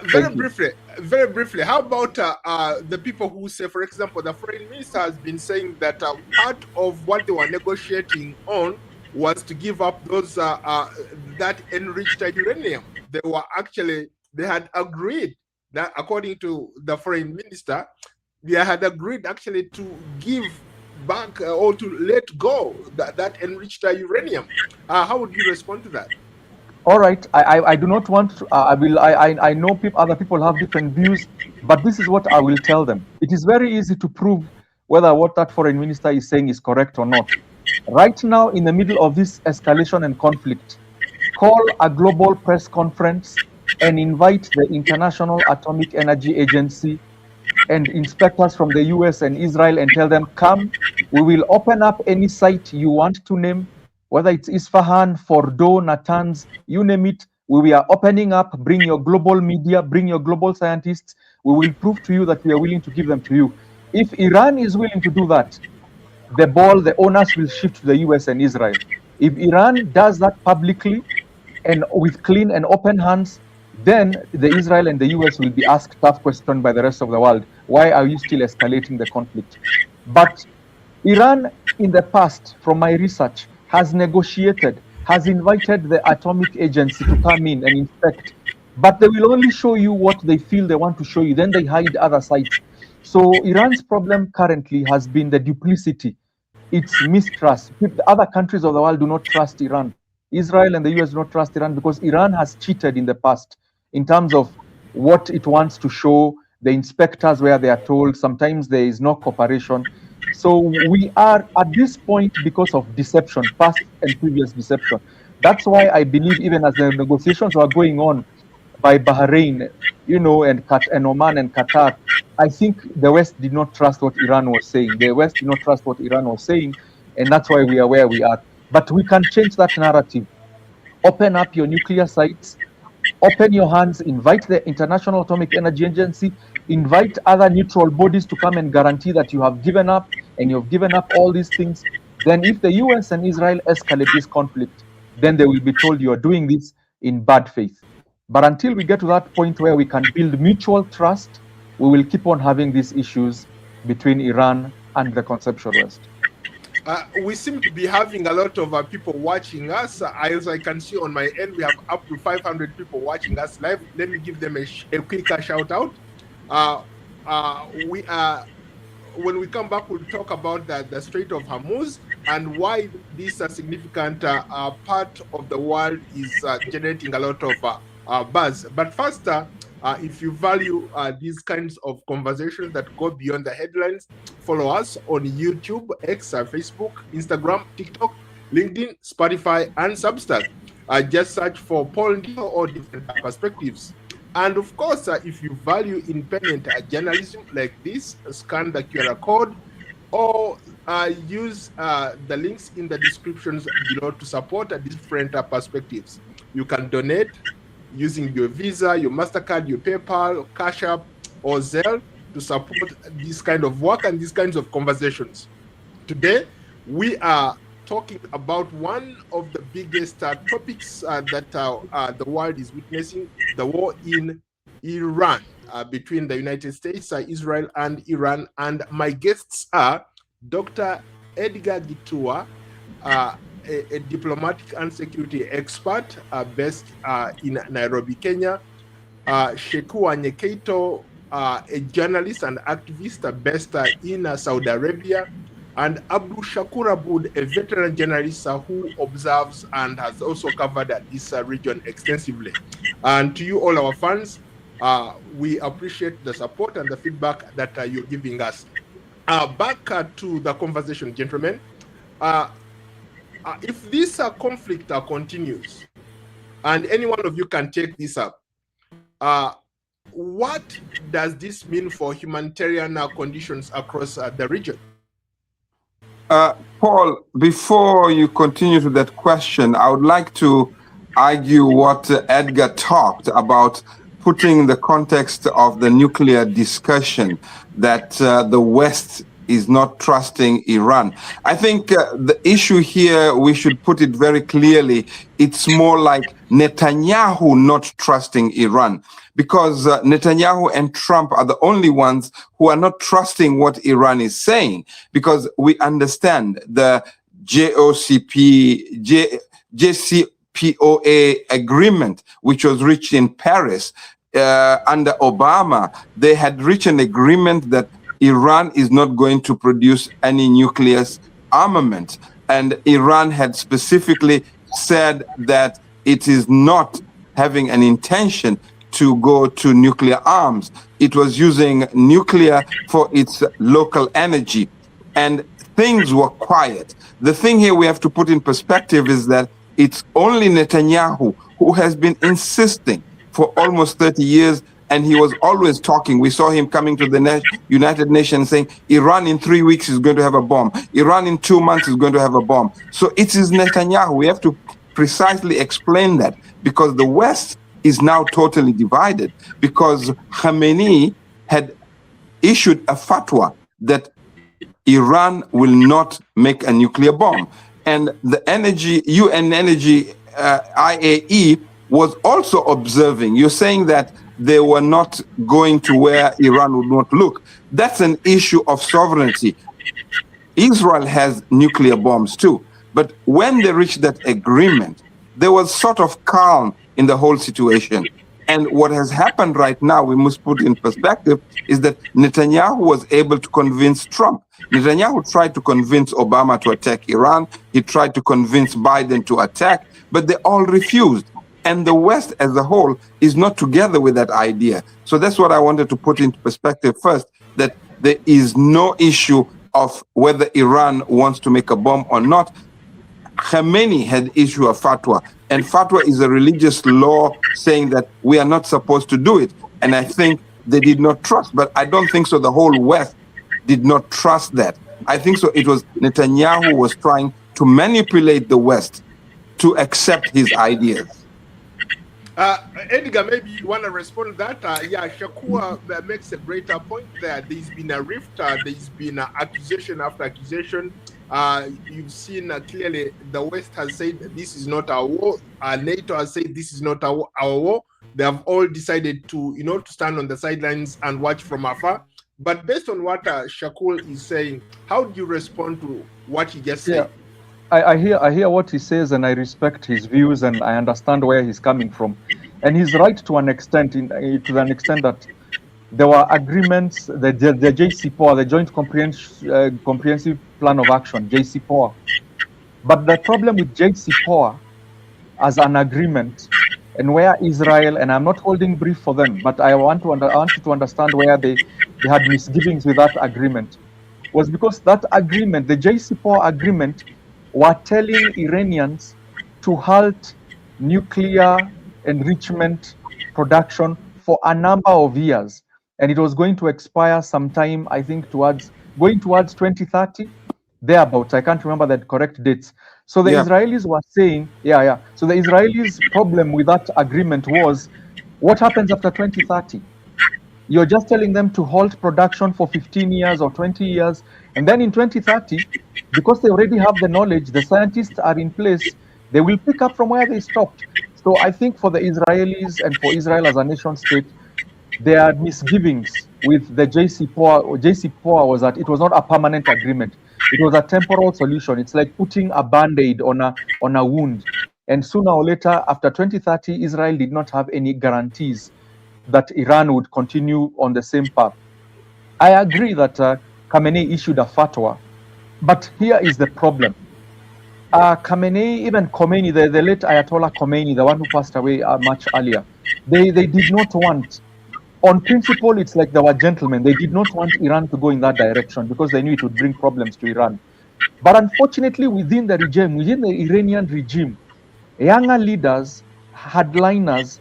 Very briefly, how about the people who say, for example, the foreign minister has been saying that part of what they were negotiating on was to give up those that enriched uranium. They had agreed that, according to the foreign minister, they had agreed actually to give back or to let go that enriched uranium. How would you respond to that? All right, I do not want to, I know other people have different views, but this is what I will tell them. It is very easy to prove whether what that foreign minister is saying is correct or not. Right now, in the middle of this escalation and conflict, call a global press conference and invite the International Atomic Energy Agency and inspectors from the US and Israel and tell them, come, we will open up any site you want to name, whether it's Isfahan, Fordo, Natanz, you name it. We are opening up, bring your global media, bring your global scientists. We will prove to you that we are willing to give them to you. If Iran is willing to do that, the onus will shift to the US and Israel. If Iran does that publicly and with clean and open hands, then the Israel and the US will be asked tough questions by the rest of the world. Why are you still escalating the conflict? But Iran, in the past, from my research, has negotiated, has invited the atomic agency to come in and inspect. But they will only show you what they feel they want to show you. Then they hide other sites. So Iran's problem currently has been the duplicity. It's mistrust. The other countries of the world do not trust Iran. Israel and the US do not trust Iran because Iran has cheated in the past in terms of what it wants to show, the inspectors where they are told. Sometimes there is no cooperation. So we are at this point because of deception, past and previous deception. That's why I believe even as the negotiations were going on, by Bahrain, and Oman and Qatar, I think the West did not trust what Iran was saying. The West did not trust what Iran was saying, and that's why we are where we are. But we can change that narrative. Open up your nuclear sites, open your hands, invite the International Atomic Energy Agency, invite other neutral bodies to come and guarantee that you have given up, and you've given up all these things. Then if the US and Israel escalate this conflict, then they will be told you are doing this in bad faith. But until we get to that point where we can build mutual trust, we will keep on having these issues between Iran and the conceptual West. We seem to be having a lot of people watching us. As I can see on my end, we have up to 500 people watching us live. Let me give them a quick shout out. When we come back, we'll talk about the Strait of Hormuz and why this significant part of the world is generating a lot of buzz. But first, if you value these kinds of conversations that go beyond the headlines, follow us on YouTube, X, Facebook, Instagram, TikTok, LinkedIn, Spotify, and Substack. Just search for Paul Ndiho or different perspectives. And of course, if you value independent journalism like this, scan the QR code or use the links in the descriptions below to support different perspectives. You can donate using your Visa, your MasterCard, your PayPal, Cash App, or Zelle to support this kind of work and these kinds of conversations. Today, we are talking about one of the biggest topics that the world is witnessing, the war in Iran between the United States, Israel, and Iran. And my guests are Dr. Edgar Gitua, a diplomatic and security expert based in Nairobi, Kenya. Shekua Nyekeito, a journalist and activist based in Saudi Arabia. And Abdul Shakur Aboud, a veteran journalist who observes and has also covered this region extensively. And to you, all our fans, we appreciate the support and the feedback that you're giving us. Back to the conversation, gentlemen. If this conflict continues, and any one of you can take this up, what does this mean for humanitarian conditions across the region? Paul, before you continue to that question, I would like to argue what Edgar talked about, putting the context of the nuclear discussion, that the West is not trusting Iran. I think the issue here, we should put it very clearly, it's more like Netanyahu not trusting Iran, because Netanyahu and Trump are the only ones who are not trusting what Iran is saying, because we understand the JCPOA agreement, which was reached in Paris under Obama. They had reached an agreement that Iran is not going to produce any nuclear armament. And Iran had specifically said that it is not having an intention to go to nuclear arms. It was using nuclear for its local energy. And things were quiet. The thing here we have to put in perspective is that it's only Netanyahu who has been insisting for almost 30 years, and he was always talking. We saw him coming to the United Nations saying, Iran in 3 weeks is going to have a bomb. Iran in 2 months is going to have a bomb. So it is Netanyahu. We have to precisely explain that, because the West is now totally divided, because Khamenei had issued a fatwa that Iran will not make a nuclear bomb. And the UN Energy, IAE, was also observing. You're saying that they were not going to where Iran would not look. That's an issue of sovereignty. Israel has nuclear bombs too. But when they reached that agreement, there was sort of calm in the whole situation. And what has happened right now, we must put in perspective, is that Netanyahu was able to convince Trump. Netanyahu tried to convince Obama to attack Iran. He tried to convince Biden to attack, but they all refused. And the West as a whole is not together with that idea. So that's what I wanted to put into perspective first, that there is no issue of whether Iran wants to make a bomb or not. Khamenei had issued a fatwa, and fatwa is a religious law saying that we are not supposed to do it. And I think they did not trust, but I don't think so. The whole West did not trust that. I think so. It was Netanyahu was trying to manipulate the West to accept his ideas. Edgar, maybe you want to respond to that. Yeah, Shakur makes a greater point there. There's been a rift, there's been accusation after accusation. You've seen clearly the West has said this is not our war. NATO has said this is not our war. They have all decided to, to stand on the sidelines and watch from afar. But based on what Shakur is saying, how do you respond to what he just said? I hear what he says, and I respect his views, and I understand where he's coming from, and he's right to an extent. To an extent that there were agreements, the JCPOA, the Joint Comprehensive Plan of Action, JCPOA. But the problem with JCPOA as an agreement, and where Israel, and I'm not holding brief for them, but I want you to understand where they had misgivings with that agreement, was because that agreement, the JCPOA agreement, were telling Iranians to halt nuclear enrichment production for a number of years. And it was going to expire sometime, I think, going towards 2030, thereabouts. I can't remember the correct dates. So the Israelis were saying, So the Israelis' problem with that agreement was, what happens after 2030? You're just telling them to halt production for 15 years or 20 years. And then in 2030, because they already have the knowledge, the scientists are in place, they will pick up from where they stopped. So I think for the Israelis and for Israel as a nation state, there are misgivings with the JCPOA. JCPOA was that it was not a permanent agreement. It was a temporal solution. It's like putting a band-aid on a wound. And sooner or later, after 2030, Israel did not have any guarantees that Iran would continue on the same path. I agree that Khamenei issued a fatwa, but here is the problem. Khamenei, even Khomeini, the late Ayatollah Khomeini, the one who passed away much earlier, they did not want, on principle, it's like they were gentlemen. They did not want Iran to go in that direction because they knew it would bring problems to Iran. But unfortunately, within the Iranian regime, younger leaders, hardliners,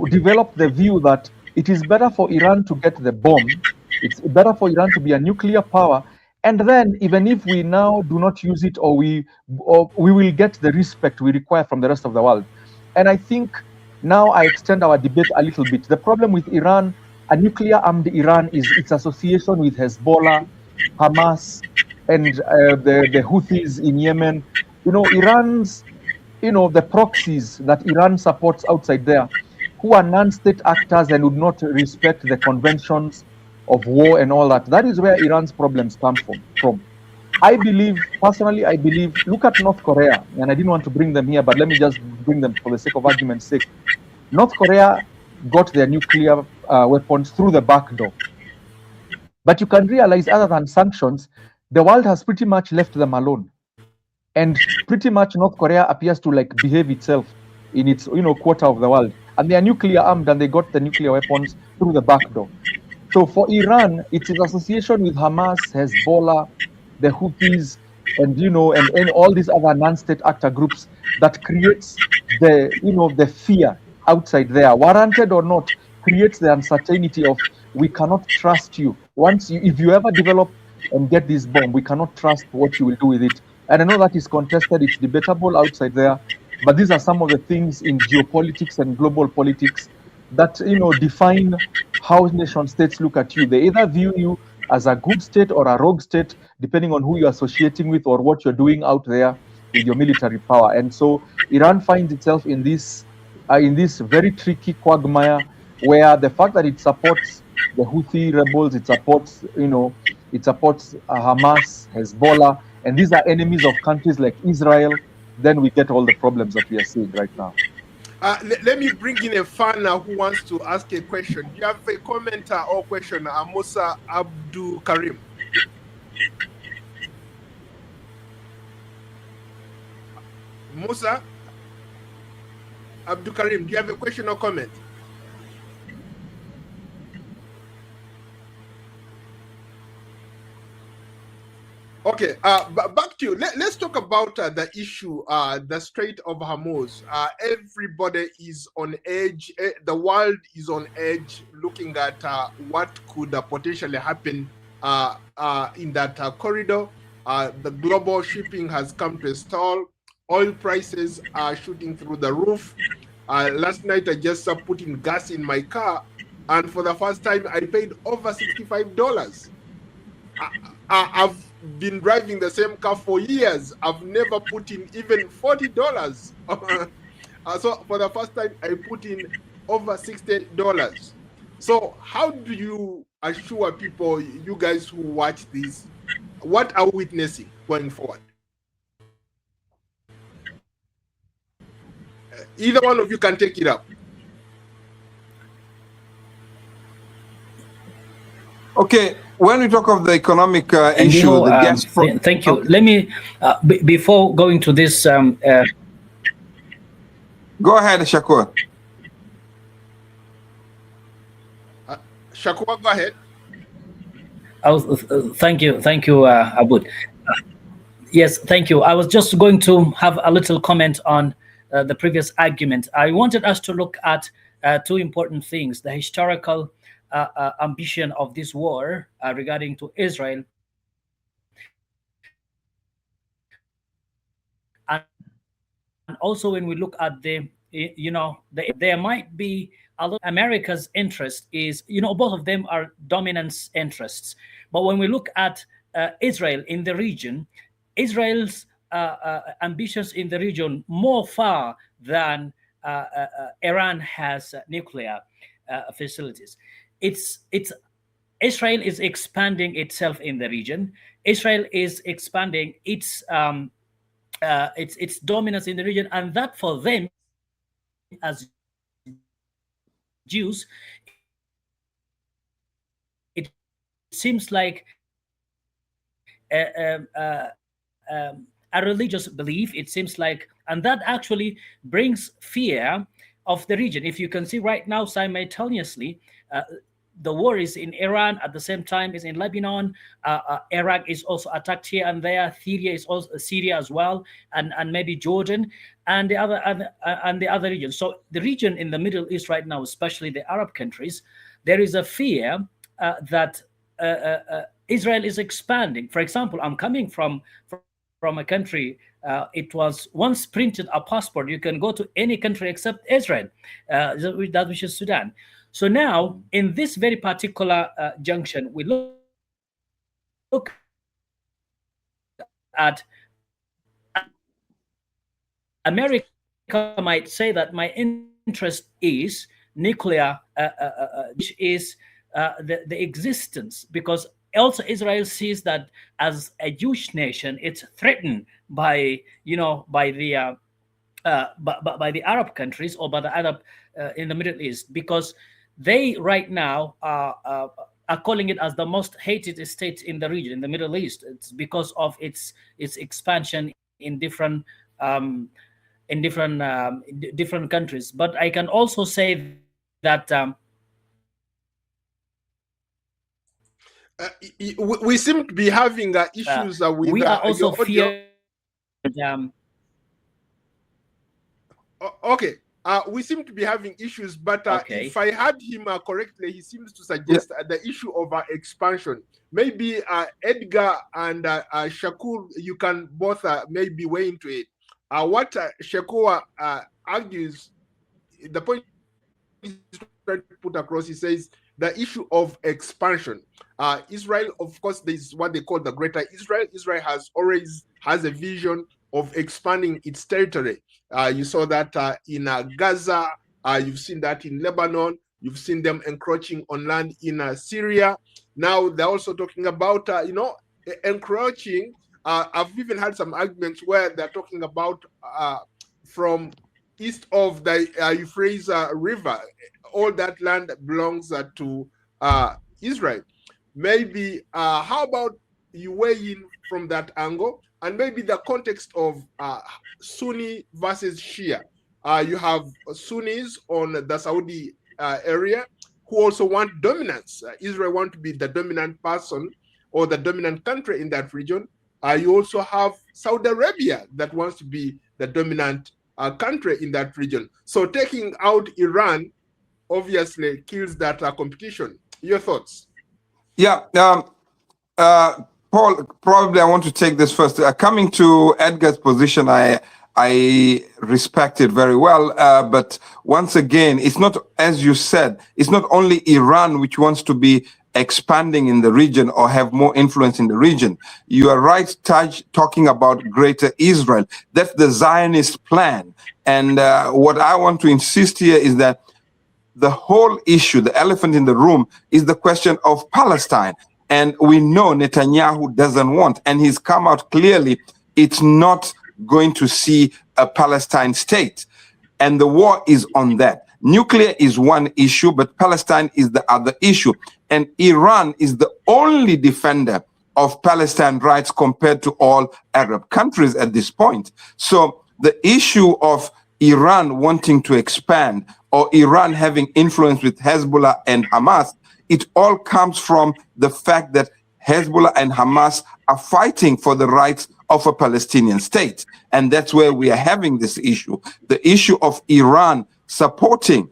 developed the view that it is better for Iran to get the bomb, it's better for Iran to be a nuclear power, and then even if we now do not use it, or we will get the respect we require from the rest of the world. And I think now I extend our debate a little bit. The problem with Iran, a nuclear-armed Iran, is its association with Hezbollah, Hamas, and the Houthis in Yemen. Iran's, the proxies that Iran supports outside there, who are non-state actors and would not respect the conventions of war and all that. That is where Iran's problems come from. Personally, I believe, look at North Korea, and I didn't want to bring them here, but let me just bring them for the sake of argument's sake. North Korea got their nuclear weapons through the back door. But you can realize, other than sanctions, the world has pretty much left them alone. And pretty much North Korea appears to behave itself in its quarter of the world. And they are nuclear armed, and they got the nuclear weapons through the back door. So for Iran, it's its association with Hamas, Hezbollah, the Houthis, and all these other non-state actor groups that creates the fear outside there, warranted or not, creates the uncertainty of, we cannot trust you. If you ever develop and get this bomb, we cannot trust what you will do with it. And I know that is contested, it's debatable outside there, but these are some of the things in geopolitics and global politics that define how nation states look at you. They either view you as a good state or a rogue state, depending on who you're associating with or what you're doing out there with your military power. And so Iran finds itself in this very tricky quagmire, where the fact that it supports the Houthi rebels, it supports Hamas, Hezbollah, and these are enemies of countries like Israel, then we get all the problems that we are seeing right now. Let me bring in a fan who wants to ask a question. Do you have a comment or question? Musa Abdul Karim. Musa Abdul Karim, do you have a question or comment? Okay, back Let's talk about the issue, the Strait of Hormuz. Everybody is on edge. The world is on edge, looking at what could potentially happen in that corridor. The global shipping has come to a stall. Oil prices are shooting through the roof. Last night, I just put in gas in my car, and for the first time, I paid over $65. I've been driving the same car for years. I've never put in even $40. So for the first time, I put in over $60. So how do you assure people, you guys who watch this, what are we witnessing going forward? Either one of you can take it up. Okay, when we talk of the economic issue, Ndiho, thank you. Okay. Let me, before going to this... Go ahead, Shakur. Shakur, go ahead. Thank you, Abud. Yes, thank you. I was just going to have a little comment on the previous argument. I wanted us to look at two important things: the historical ambition of this war regarding to Israel, and also when we look at there might be a lot. America's interest is, both of them are dominance interests, but when we look at Israel in the region, Israel's ambitions in the region more far than Iran has nuclear facilities. Israel is expanding itself in the region. Israel is expanding its dominance in the region, and that for them as Jews, it seems like a religious belief. It seems like, and that actually brings fear of the region. If you can see right now, simultaneously, the war is in Iran, at the same time is in Lebanon. Iraq is also attacked here and there. Syria is also Syria as well, and maybe Jordan and the other regions. So the region in the Middle East right now, especially the Arab countries, there is a fear that Israel is expanding. For example, I'm coming from a country. It was once printed a passport. You can go to any country except Israel, that which is Sudan. So now, in this very particular junction, we look at America might say that my interest is nuclear, which is the existence, because also Israel sees that as a Jewish nation, it's threatened by the Arab countries or by the Arab in the Middle East, because they right now are calling it as the most hated state in the region, in the Middle East. It's because of its expansion in different countries. But I can also say that we seem to be having issues with. We are also fearing. Okay. We seem to be having issues, but okay. If I heard him correctly, he seems to suggest the issue of expansion. Maybe Edgar and Shakur, you can both maybe weigh into it. What Shakur argues, the point he's trying to put across, he says the issue of expansion. Israel, of course, there's what they call the Greater Israel. Israel always has a vision of expanding its territory. You saw that in Gaza. You've seen that in Lebanon. You've seen them encroaching on land in Syria. Now they're also talking about, encroaching. I've even had some arguments where they're talking about from east of the Euphrates River. All that land belongs to Israel. Maybe, how about you weigh in from that angle? And maybe the context of Sunni versus Shia. You have Sunnis on the Saudi area who also want dominance. Israel want to be the dominant person or the dominant country in that region. You also have Saudi Arabia that wants to be the dominant country in that region. So taking out Iran obviously kills that competition. Your thoughts? Yeah, Paul, probably I want to take this first. Coming to Edgar's position, I respect it very well. But once again, it's not, as you said, it's not only Iran which wants to be expanding in the region or have more influence in the region. You are right, Taj, talking about Greater Israel. That's the Zionist plan. And what I want to insist here is that the whole issue, the elephant in the room, is the question of Palestine. And we know Netanyahu doesn't want, and he's come out clearly, it's not going to see a Palestine state. And the war is on that. Nuclear is one issue, but Palestine is the other issue. And Iran is the only defender of Palestine rights compared to all Arab countries at this point. So the issue of Iran wanting to expand or Iran having influence with Hezbollah and Hamas, it all comes from the fact that Hezbollah and Hamas are fighting for the rights of a Palestinian state. And that's where we are having this issue. The issue of Iran supporting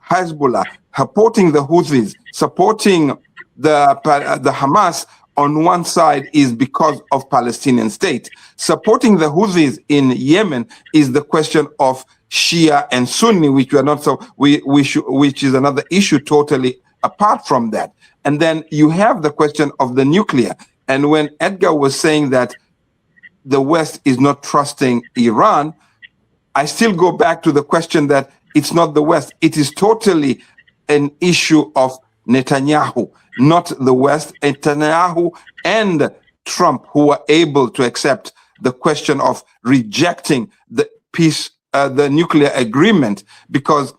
Hezbollah, supporting the Houthis, supporting the Hamas on one side is because of Palestinian state. Supporting the Houthis in Yemen is the question of Shia and Sunni, which we are not so which is another issue totally apart from that. And then you have the question of the nuclear. And when Edgar was saying that the West is not trusting Iran, I still go back to the question that it's not the West. It is totally an issue of Netanyahu, not the West. Netanyahu and Trump, who were able to accept the question of rejecting the peace, the nuclear agreement, because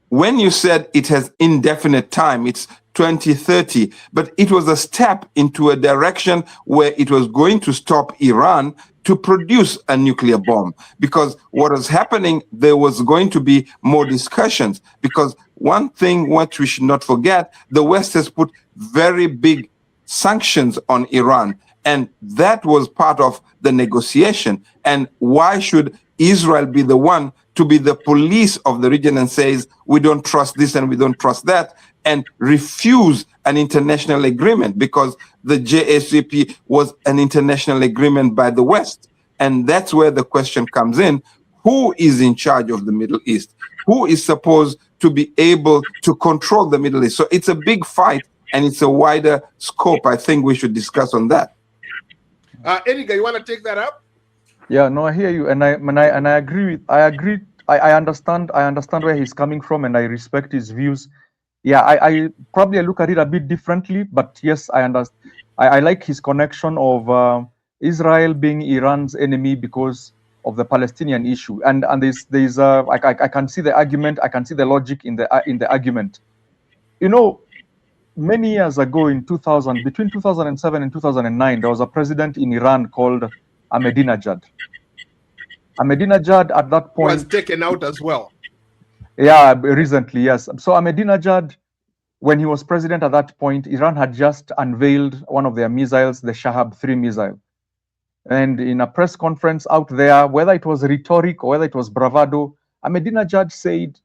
when you said it has indefinite time, it's 2030, but it was a step into a direction where it was going to stop Iran to produce a nuclear bomb. Because what was happening, there was going to be more discussions. Because one thing what we should not forget, the West has put very big sanctions on Iran, and that was part of the negotiation. And why should Israel be the one to be the police of the region and says, we don't trust this and we don't trust that, and refuse an international agreement? Because the JCPOA was an international agreement by the West. And that's where the question comes in. Who is in charge of the Middle East? Who is supposed to be able to control the Middle East? So it's a big fight, and it's a wider scope. I think we should discuss on that. Edgar, you want to take that up? Yeah, no, I hear you, and I agree. I understand where he's coming from, and I respect his views. Yeah, I probably look at it a bit differently, but yes, I understand. I like his connection of Israel being Iran's enemy because of the Palestinian issue, and there's I can see the argument, I can see the logic in the argument. You know, many years ago in 2000, between 2007 and 2009, there was a president in Iran called Ahmadinejad. Ahmadinejad at that point was taken out as well. Yeah, recently, yes. So Ahmadinejad, when he was president at that point, Iran had just unveiled one of their missiles, the Shahab-3 missile. And in a press conference out there, whether it was rhetoric or whether it was bravado, Ahmadinejad said,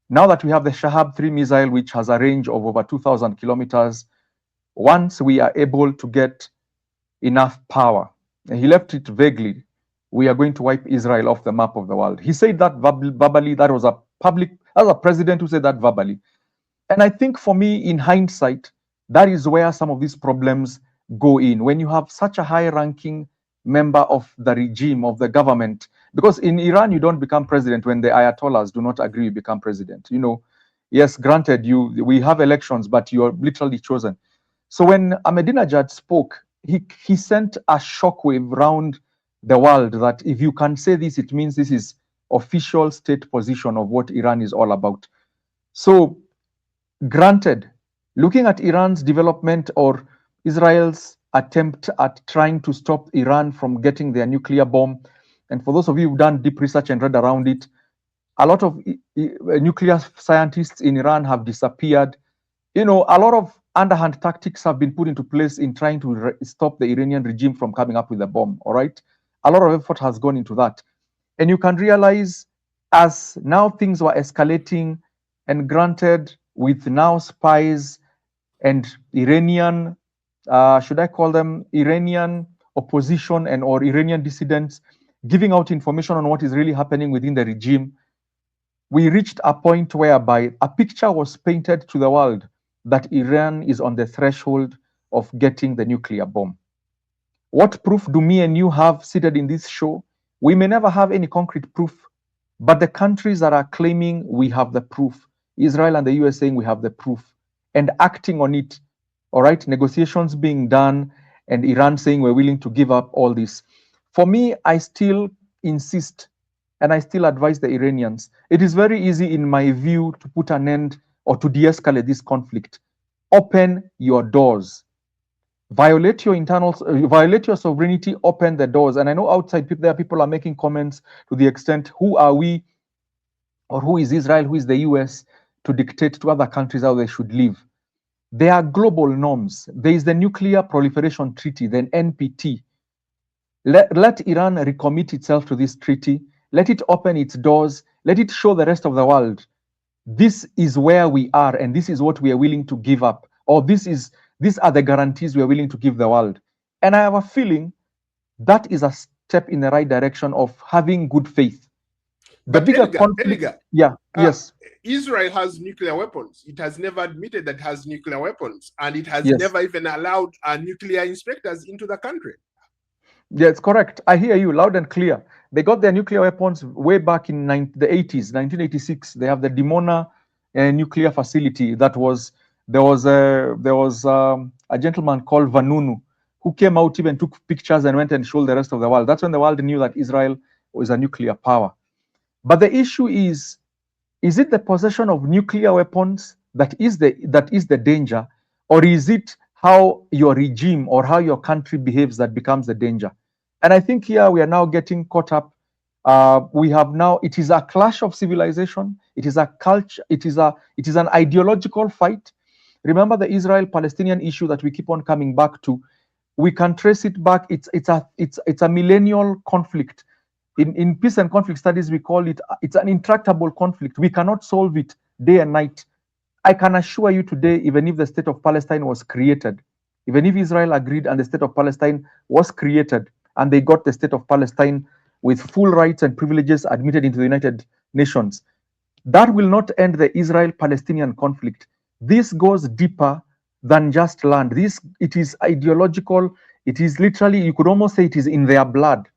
now that we have the Shahab-3 missile, which has a range of over 2,000 kilometers, once we are able to get enough power, and he left it vaguely, we are going to wipe Israel off the map of the world. He said that verbally. That was a president who said that verbally. And I think for me, in hindsight, that is where some of these problems go in. When you have such a high-ranking member of the regime, of the government, because in Iran, you don't become president when the Ayatollahs do not agree you become president. You know, yes, granted, we have elections, but you are literally chosen. So when Ahmadinejad spoke, he sent a shockwave round the world that if you can say this, it means this is official state position of what Iran is all about. So granted, looking at Iran's development or Israel's attempt at trying to stop Iran from getting their nuclear bomb, and for those of you who've done deep research and read around it, a lot of nuclear scientists in Iran have disappeared. You know, a lot underhand tactics have been put into place in trying to stop the Iranian regime from coming up with a bomb. All right, a lot of effort has gone into that, and you can realize as now things were escalating, and granted, with now spies and Iranian, should I call them Iranian opposition and or Iranian dissidents giving out information on what is really happening within the regime, we reached a point whereby a picture was painted to the world that Iran is on the threshold of getting the nuclear bomb. What proof do me and you have seated in this show? We may never have any concrete proof, but the countries that are claiming we have the proof, Israel and the US saying we have the proof, and acting on it, all right, negotiations being done, and Iran saying we're willing to give up all this. For me, I still insist, and I still advise the Iranians, it is very easy, in my view, to put an end or to de-escalate this conflict. Open your doors. Violate your internals, violate your sovereignty, open the doors. And I know outside people, there are people are making comments to the extent, who are we, or who is Israel, who is the US, to dictate to other countries how they should live? There are global norms. There is the Nuclear Proliferation Treaty, the NPT. Let Iran recommit itself to this treaty. Let it open its doors. Let it show the rest of the world, this is where we are, and this is what we are willing to give up, or these are the guarantees we are willing to give the world. And I have a feeling that is a step in the right direction of having good faith. The bigger conflict, yes. Israel has nuclear weapons. It has never admitted that it has nuclear weapons, and it has never even allowed nuclear inspectors into the country. Yes, correct. I hear you loud and clear. They got their nuclear weapons way back in the 80s, 1986. They have the Dimona nuclear facility. There was a gentleman called Vanunu who came out, even took pictures and went and showed the rest of the world. That's when the world knew that Israel was a nuclear power. But the issue is it the possession of nuclear weapons that is the danger, or is it how your regime or how your country behaves that becomes the danger? And I think here we are now getting caught up. It is a clash of civilization. It is a culture. It is an ideological fight. Remember the Israel-Palestinian issue that we keep on coming back to. We can trace it back. It's a millennial conflict. In peace and conflict studies, we call it's an intractable conflict. We cannot solve it day and night. I can assure you today, even if the state of Palestine was created, even if Israel agreed and the state of Palestine was created, and they got the state of Palestine with full rights and privileges admitted into the United Nations, that will not end the Israel-Palestinian conflict. This goes deeper than just land. It is ideological. It is literally, you could almost say it is in their blood,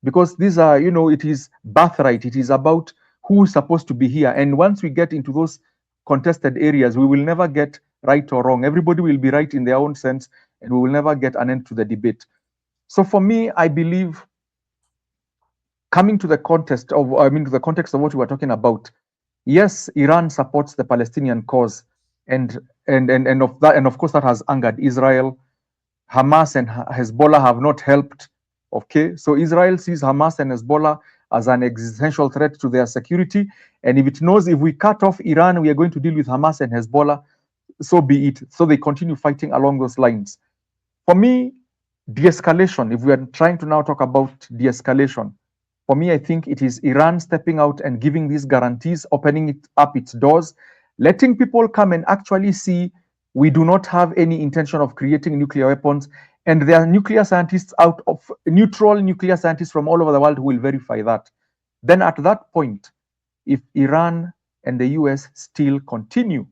because these are, it is birthright. It is about who is supposed to be here. And once we get into those contested areas, we will never get right or wrong. Everybody will be right in their own sense, and we will never get an end to the debate. So for me, I believe, coming to the context of what we were talking about, yes, Iran supports the Palestinian cause, and of course that has angered Israel. Hamas and Hezbollah have not helped. Okay, so Israel sees Hamas and Hezbollah as an existential threat to their security, and if it knows if we cut off Iran, we are going to deal with Hamas and Hezbollah, so be it. So they continue fighting along those lines. For me, de-escalation, if we are trying to now talk about de-escalation, for me, I think it is Iran stepping out and giving these guarantees, opening it up its doors, letting people come and actually see we do not have any intention of creating nuclear weapons. And there are nuclear scientists neutral nuclear scientists from all over the world who will verify that. Then at that point, if Iran and the US still continue,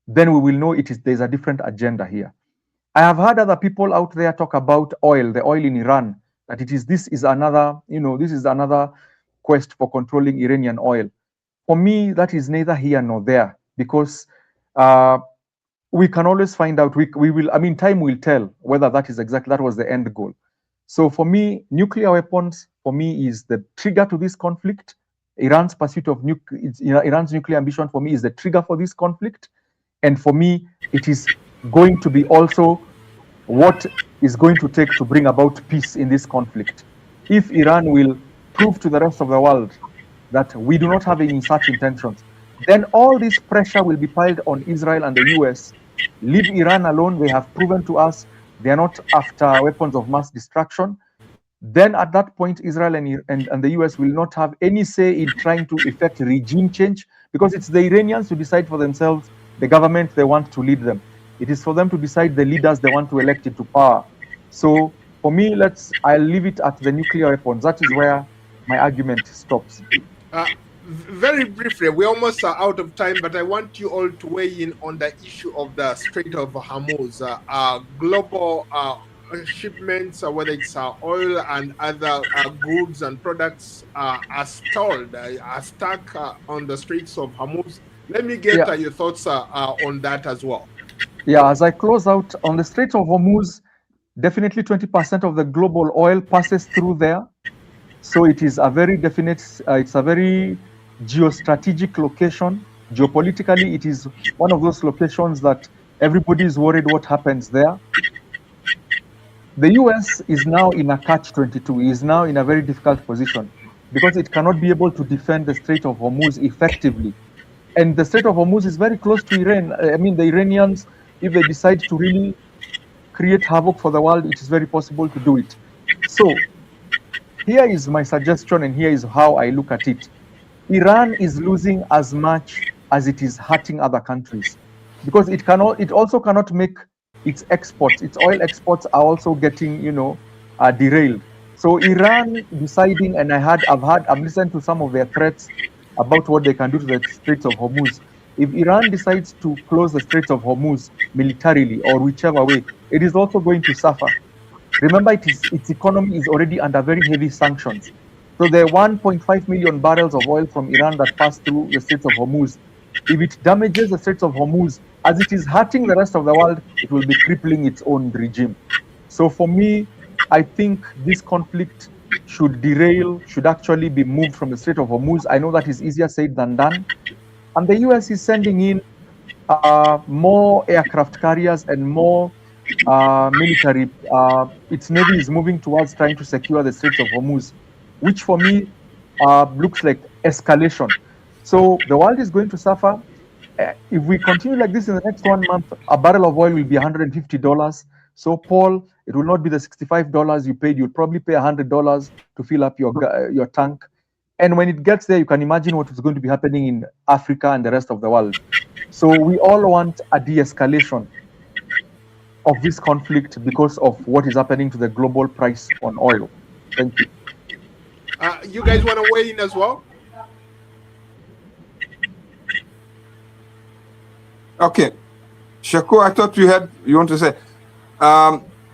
then we will know there's a different agenda here. I have heard other people out there talk about the oil in Iran, that this is another quest for controlling Iranian oil. For me, that is neither here nor there, because we can always find out. Time will tell whether that was the end goal. So for me, nuclear weapons, for me, is the trigger to this conflict. Iran's pursuit of Iran's nuclear ambition, for me, is the trigger for this conflict. And for me, it is going to be also what is going to take to bring about peace in this conflict. If Iran will prove to the rest of the world that we do not have any such intentions, then all this pressure will be piled on Israel and the US Leave Iran alone. They have proven to us they are not after weapons of mass destruction. Then at that point, Israel and the US will not have any say in trying to effect regime change, because it's the Iranians who decide for themselves the government they want to lead them. It is for them to decide the leaders they want to elect into power. So for me, I'll leave it at the nuclear weapons. That is where my argument stops. Very briefly, we almost are out of time, but I want you all to weigh in on the issue of the Strait of Hormuz. Global shipments, whether it's oil and other goods and products, are stalled, are stuck on the Straits of Hormuz. Let me get your thoughts on that as well. Yeah, as I close out, on the Strait of Hormuz, definitely 20% of the global oil passes through there. So it is a very definite, it's a very geostrategic location. Geopolitically, it is one of those locations that everybody is worried what happens there. The US is now in a catch-22, is now in a very difficult position because it cannot be able to defend the Strait of Hormuz effectively. And the Strait of Hormuz is very close to Iran. I mean, the Iranians, if they decide to really create havoc for the world, it is very possible to do it. So here is my suggestion, and here is how I look at it. Iran is losing as much as it is hurting other countries, because it also cannot make its exports, its oil exports are also getting, derailed. So Iran deciding, and I've listened to some of their threats about what they can do to the Straits of Hormuz. If Iran decides to close the Straits of Hormuz militarily or whichever way, it is also going to suffer. Remember, its economy is already under very heavy sanctions. So the 1.5 million barrels of oil from Iran that pass through the Straits of Hormuz, if it damages the Straits of Hormuz, as it is hurting the rest of the world, it will be crippling its own regime. So for me, I think this conflict should actually be moved from the Strait of Hormuz. I know that is easier said than done. And the US is sending in more aircraft carriers and more military. Its navy is moving towards trying to secure the Straits of Hormuz, which for me looks like escalation. So the world is going to suffer. If we continue like this in the next 1 month, a barrel of oil will be $150. So, Paul, it will not be the $65 you paid. You'll probably pay $100 to fill up your tank. And when it gets there, you can imagine what is going to be happening in Africa and the rest of the world. So we all want a de-escalation of this conflict because of what is happening to the global price on oil. Thank you. You guys want to weigh in as well? Okay. Shakur, I thought you want to say.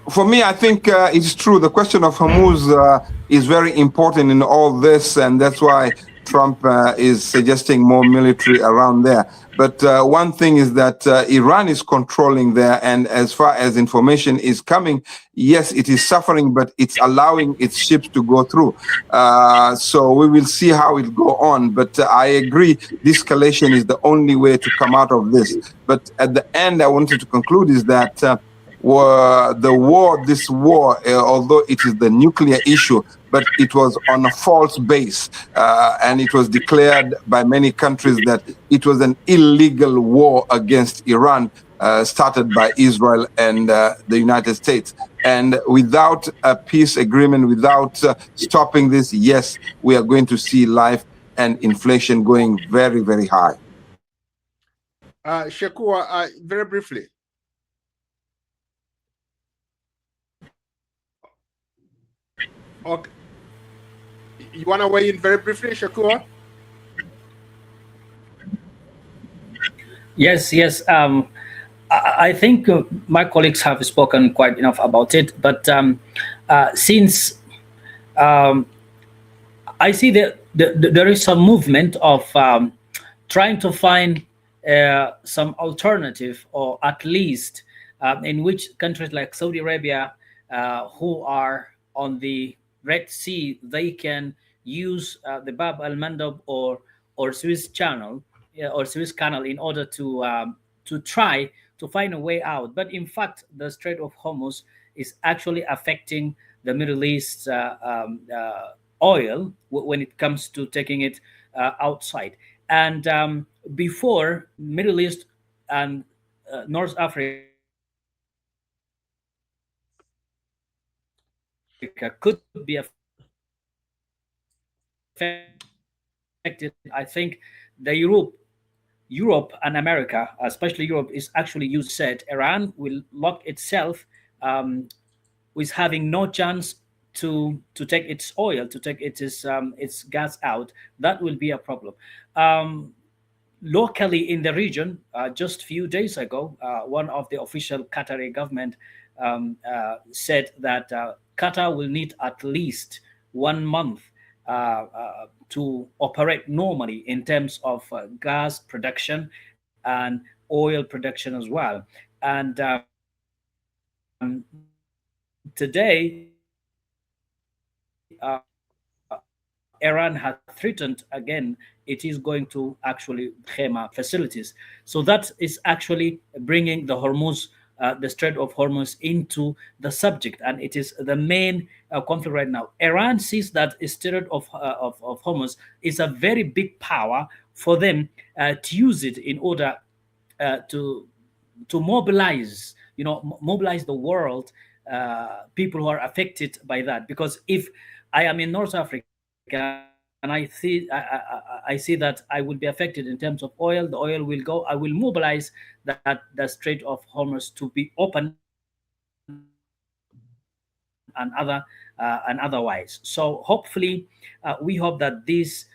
For me, I think it's true. The question of Hormuz is very important in all this, and that's why Trump is suggesting more military around there. But one thing is that Iran is controlling there, and as far as information is coming, yes, it is suffering, but it's allowing its ships to go through. So we will see how it go on. But I agree, de-escalation is the only way to come out of this. But at the end, I wanted to conclude is that this war, although it is the nuclear issue, but it was on a false base, and it was declared by many countries that it was an illegal war against Iran, started by Israel and the United States. And without a peace agreement, without stopping this, yes, we are going to see life and inflation going very, very high. Shakur, very briefly. Okay. You want to weigh in very briefly, Shakur? Yes. I think my colleagues have spoken quite enough about it. But since I see that there is some movement of trying to find some alternative, or at least in which countries like Saudi Arabia, who are on the Red Sea, they can use the Bab al-Mandab or Suez Channel or Suez Canal in order to try to find a way out. But in fact, the Strait of Hormuz is actually affecting the Middle East oil when it comes to taking it outside. And before, Middle East and North Africa could be affected. I think the Europe and America, especially Europe, is actually using it. Iran will lock itself, um, with having no chance to take its oil, to take its gas out. That will be a problem. Um, Locally in the region, just few days ago, one of the official Qatari government said that Qatar will need at least 1 month to operate normally in terms of gas production and oil production as well. And today, Iran has threatened again it is going to actually bring Khema facilities. So that is actually bringing the Strait of Hormuz into the subject, and it is the main conflict right now. Iran sees that Strait of Hormuz is a very big power for them to use it in order to mobilize, mobilize the world, people who are affected by that. Because if I am in North Africa and I see that I will be affected in terms of oil, the oil will go. I will mobilize that the Strait of Hormuz to be open and otherwise. So hopefully, we hope that this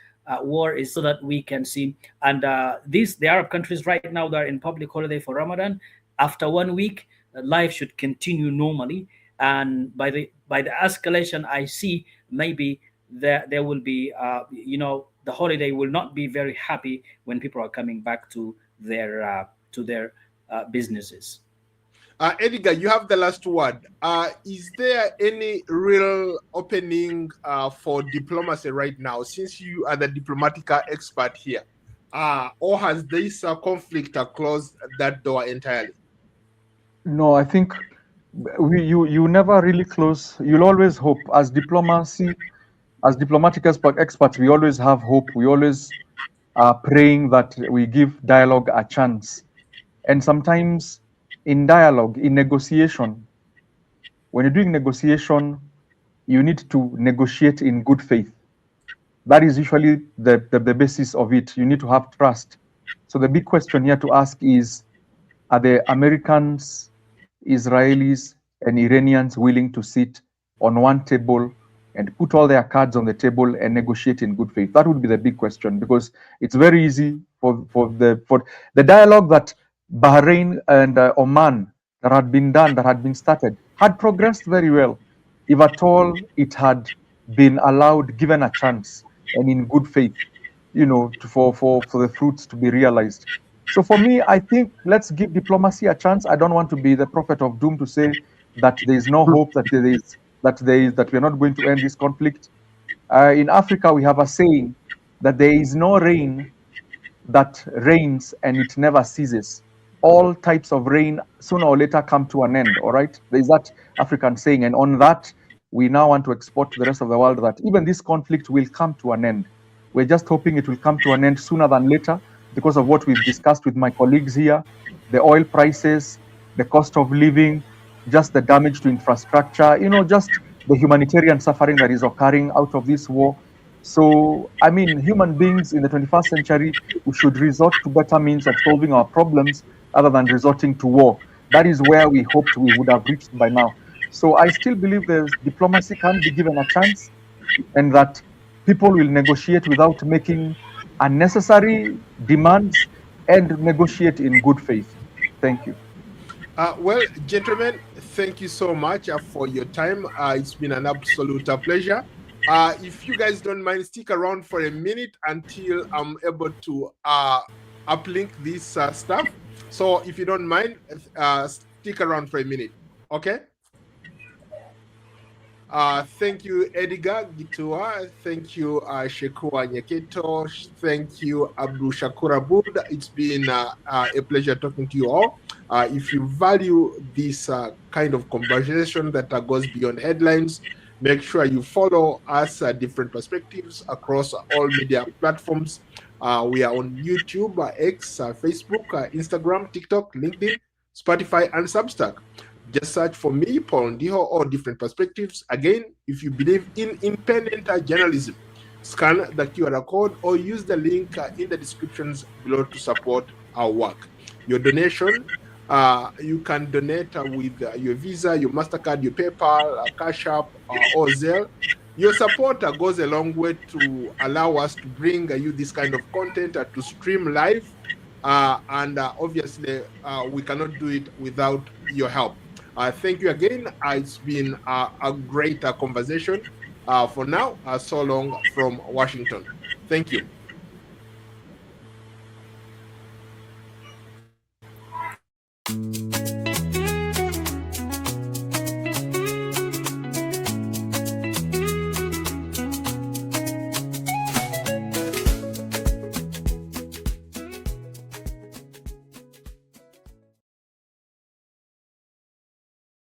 war is so that we can see. And the Arab countries right now, they are in public holiday for Ramadan. After 1 week, life should continue normally. And by the escalation I see, maybe there will be, the holiday will not be very happy when people are coming back to their businesses. Edgar, you have the last word. Is there any real opening for diplomacy right now, since you are the diplomatic expert here? Or has this conflict closed that door entirely? No, I think you never really close. You'll always hope. As diplomatic experts, we always have hope. We always are praying that we give dialogue a chance. And sometimes in dialogue, in negotiation, when you're doing negotiation, you need to negotiate in good faith. That is usually the basis of it. You need to have trust. So the big question here to ask is, are the Americans, Israelis, and Iranians willing to sit on one table and put all their cards on the table and negotiate in good faith? That would be the big question, because it's very easy for the dialogue that Bahrain and Oman that had been started, had progressed very well, if at all it had been allowed, given a chance, and in good faith, for the fruits to be realized. So for me, I think let's give diplomacy a chance. I don't want to be the prophet of doom to say that there is no hope, that we're not going to end this conflict. In Africa, we have a saying that there is no rain that rains and it never ceases. All types of rain sooner or later come to an end. All right, there is that African saying, and on that, we now want to export to the rest of the world that even this conflict will come to an end. We're just hoping it will come to an end sooner than later, because of what we've discussed with my colleagues here, the oil prices, the cost of living, just the damage to infrastructure, just the humanitarian suffering that is occurring out of this war. So, I mean, human beings in the 21st century, we should resort to better means of solving our problems other than resorting to war. That is where we hoped we would have reached by now. So I still believe the diplomacy can be given a chance, and that people will negotiate without making unnecessary demands and negotiate in good faith. Thank you. Well, gentlemen, thank you so much for your time. It's been an absolute pleasure. If you guys don't mind, stick around for a minute until I'm able to uplink this stuff. So if you don't mind, stick around for a minute. Okay? Thank you, Edgar Gitua. Thank you, Shekua Nyeketo. Thank you, Abdul Shakur Abud. It's been a pleasure talking to you all. If you value this kind of conversation that goes beyond headlines, make sure you follow us Different Perspectives across all media platforms. We are on YouTube, X, Facebook, Instagram, TikTok, LinkedIn, Spotify, and Substack. Just search for me, Paul Ndiho, or Different Perspectives. Again, if you believe in independent journalism, scan the QR code or use the link in the descriptions below to support our work. Your donation, you can donate with your Visa, your MasterCard, your PayPal, Cash App, or Zelle. Your support goes a long way to allow us to bring you this kind of content to stream live. And obviously, we cannot do it without your help. Thank you again. It's been a great conversation. For now, so long from Washington. Thank you.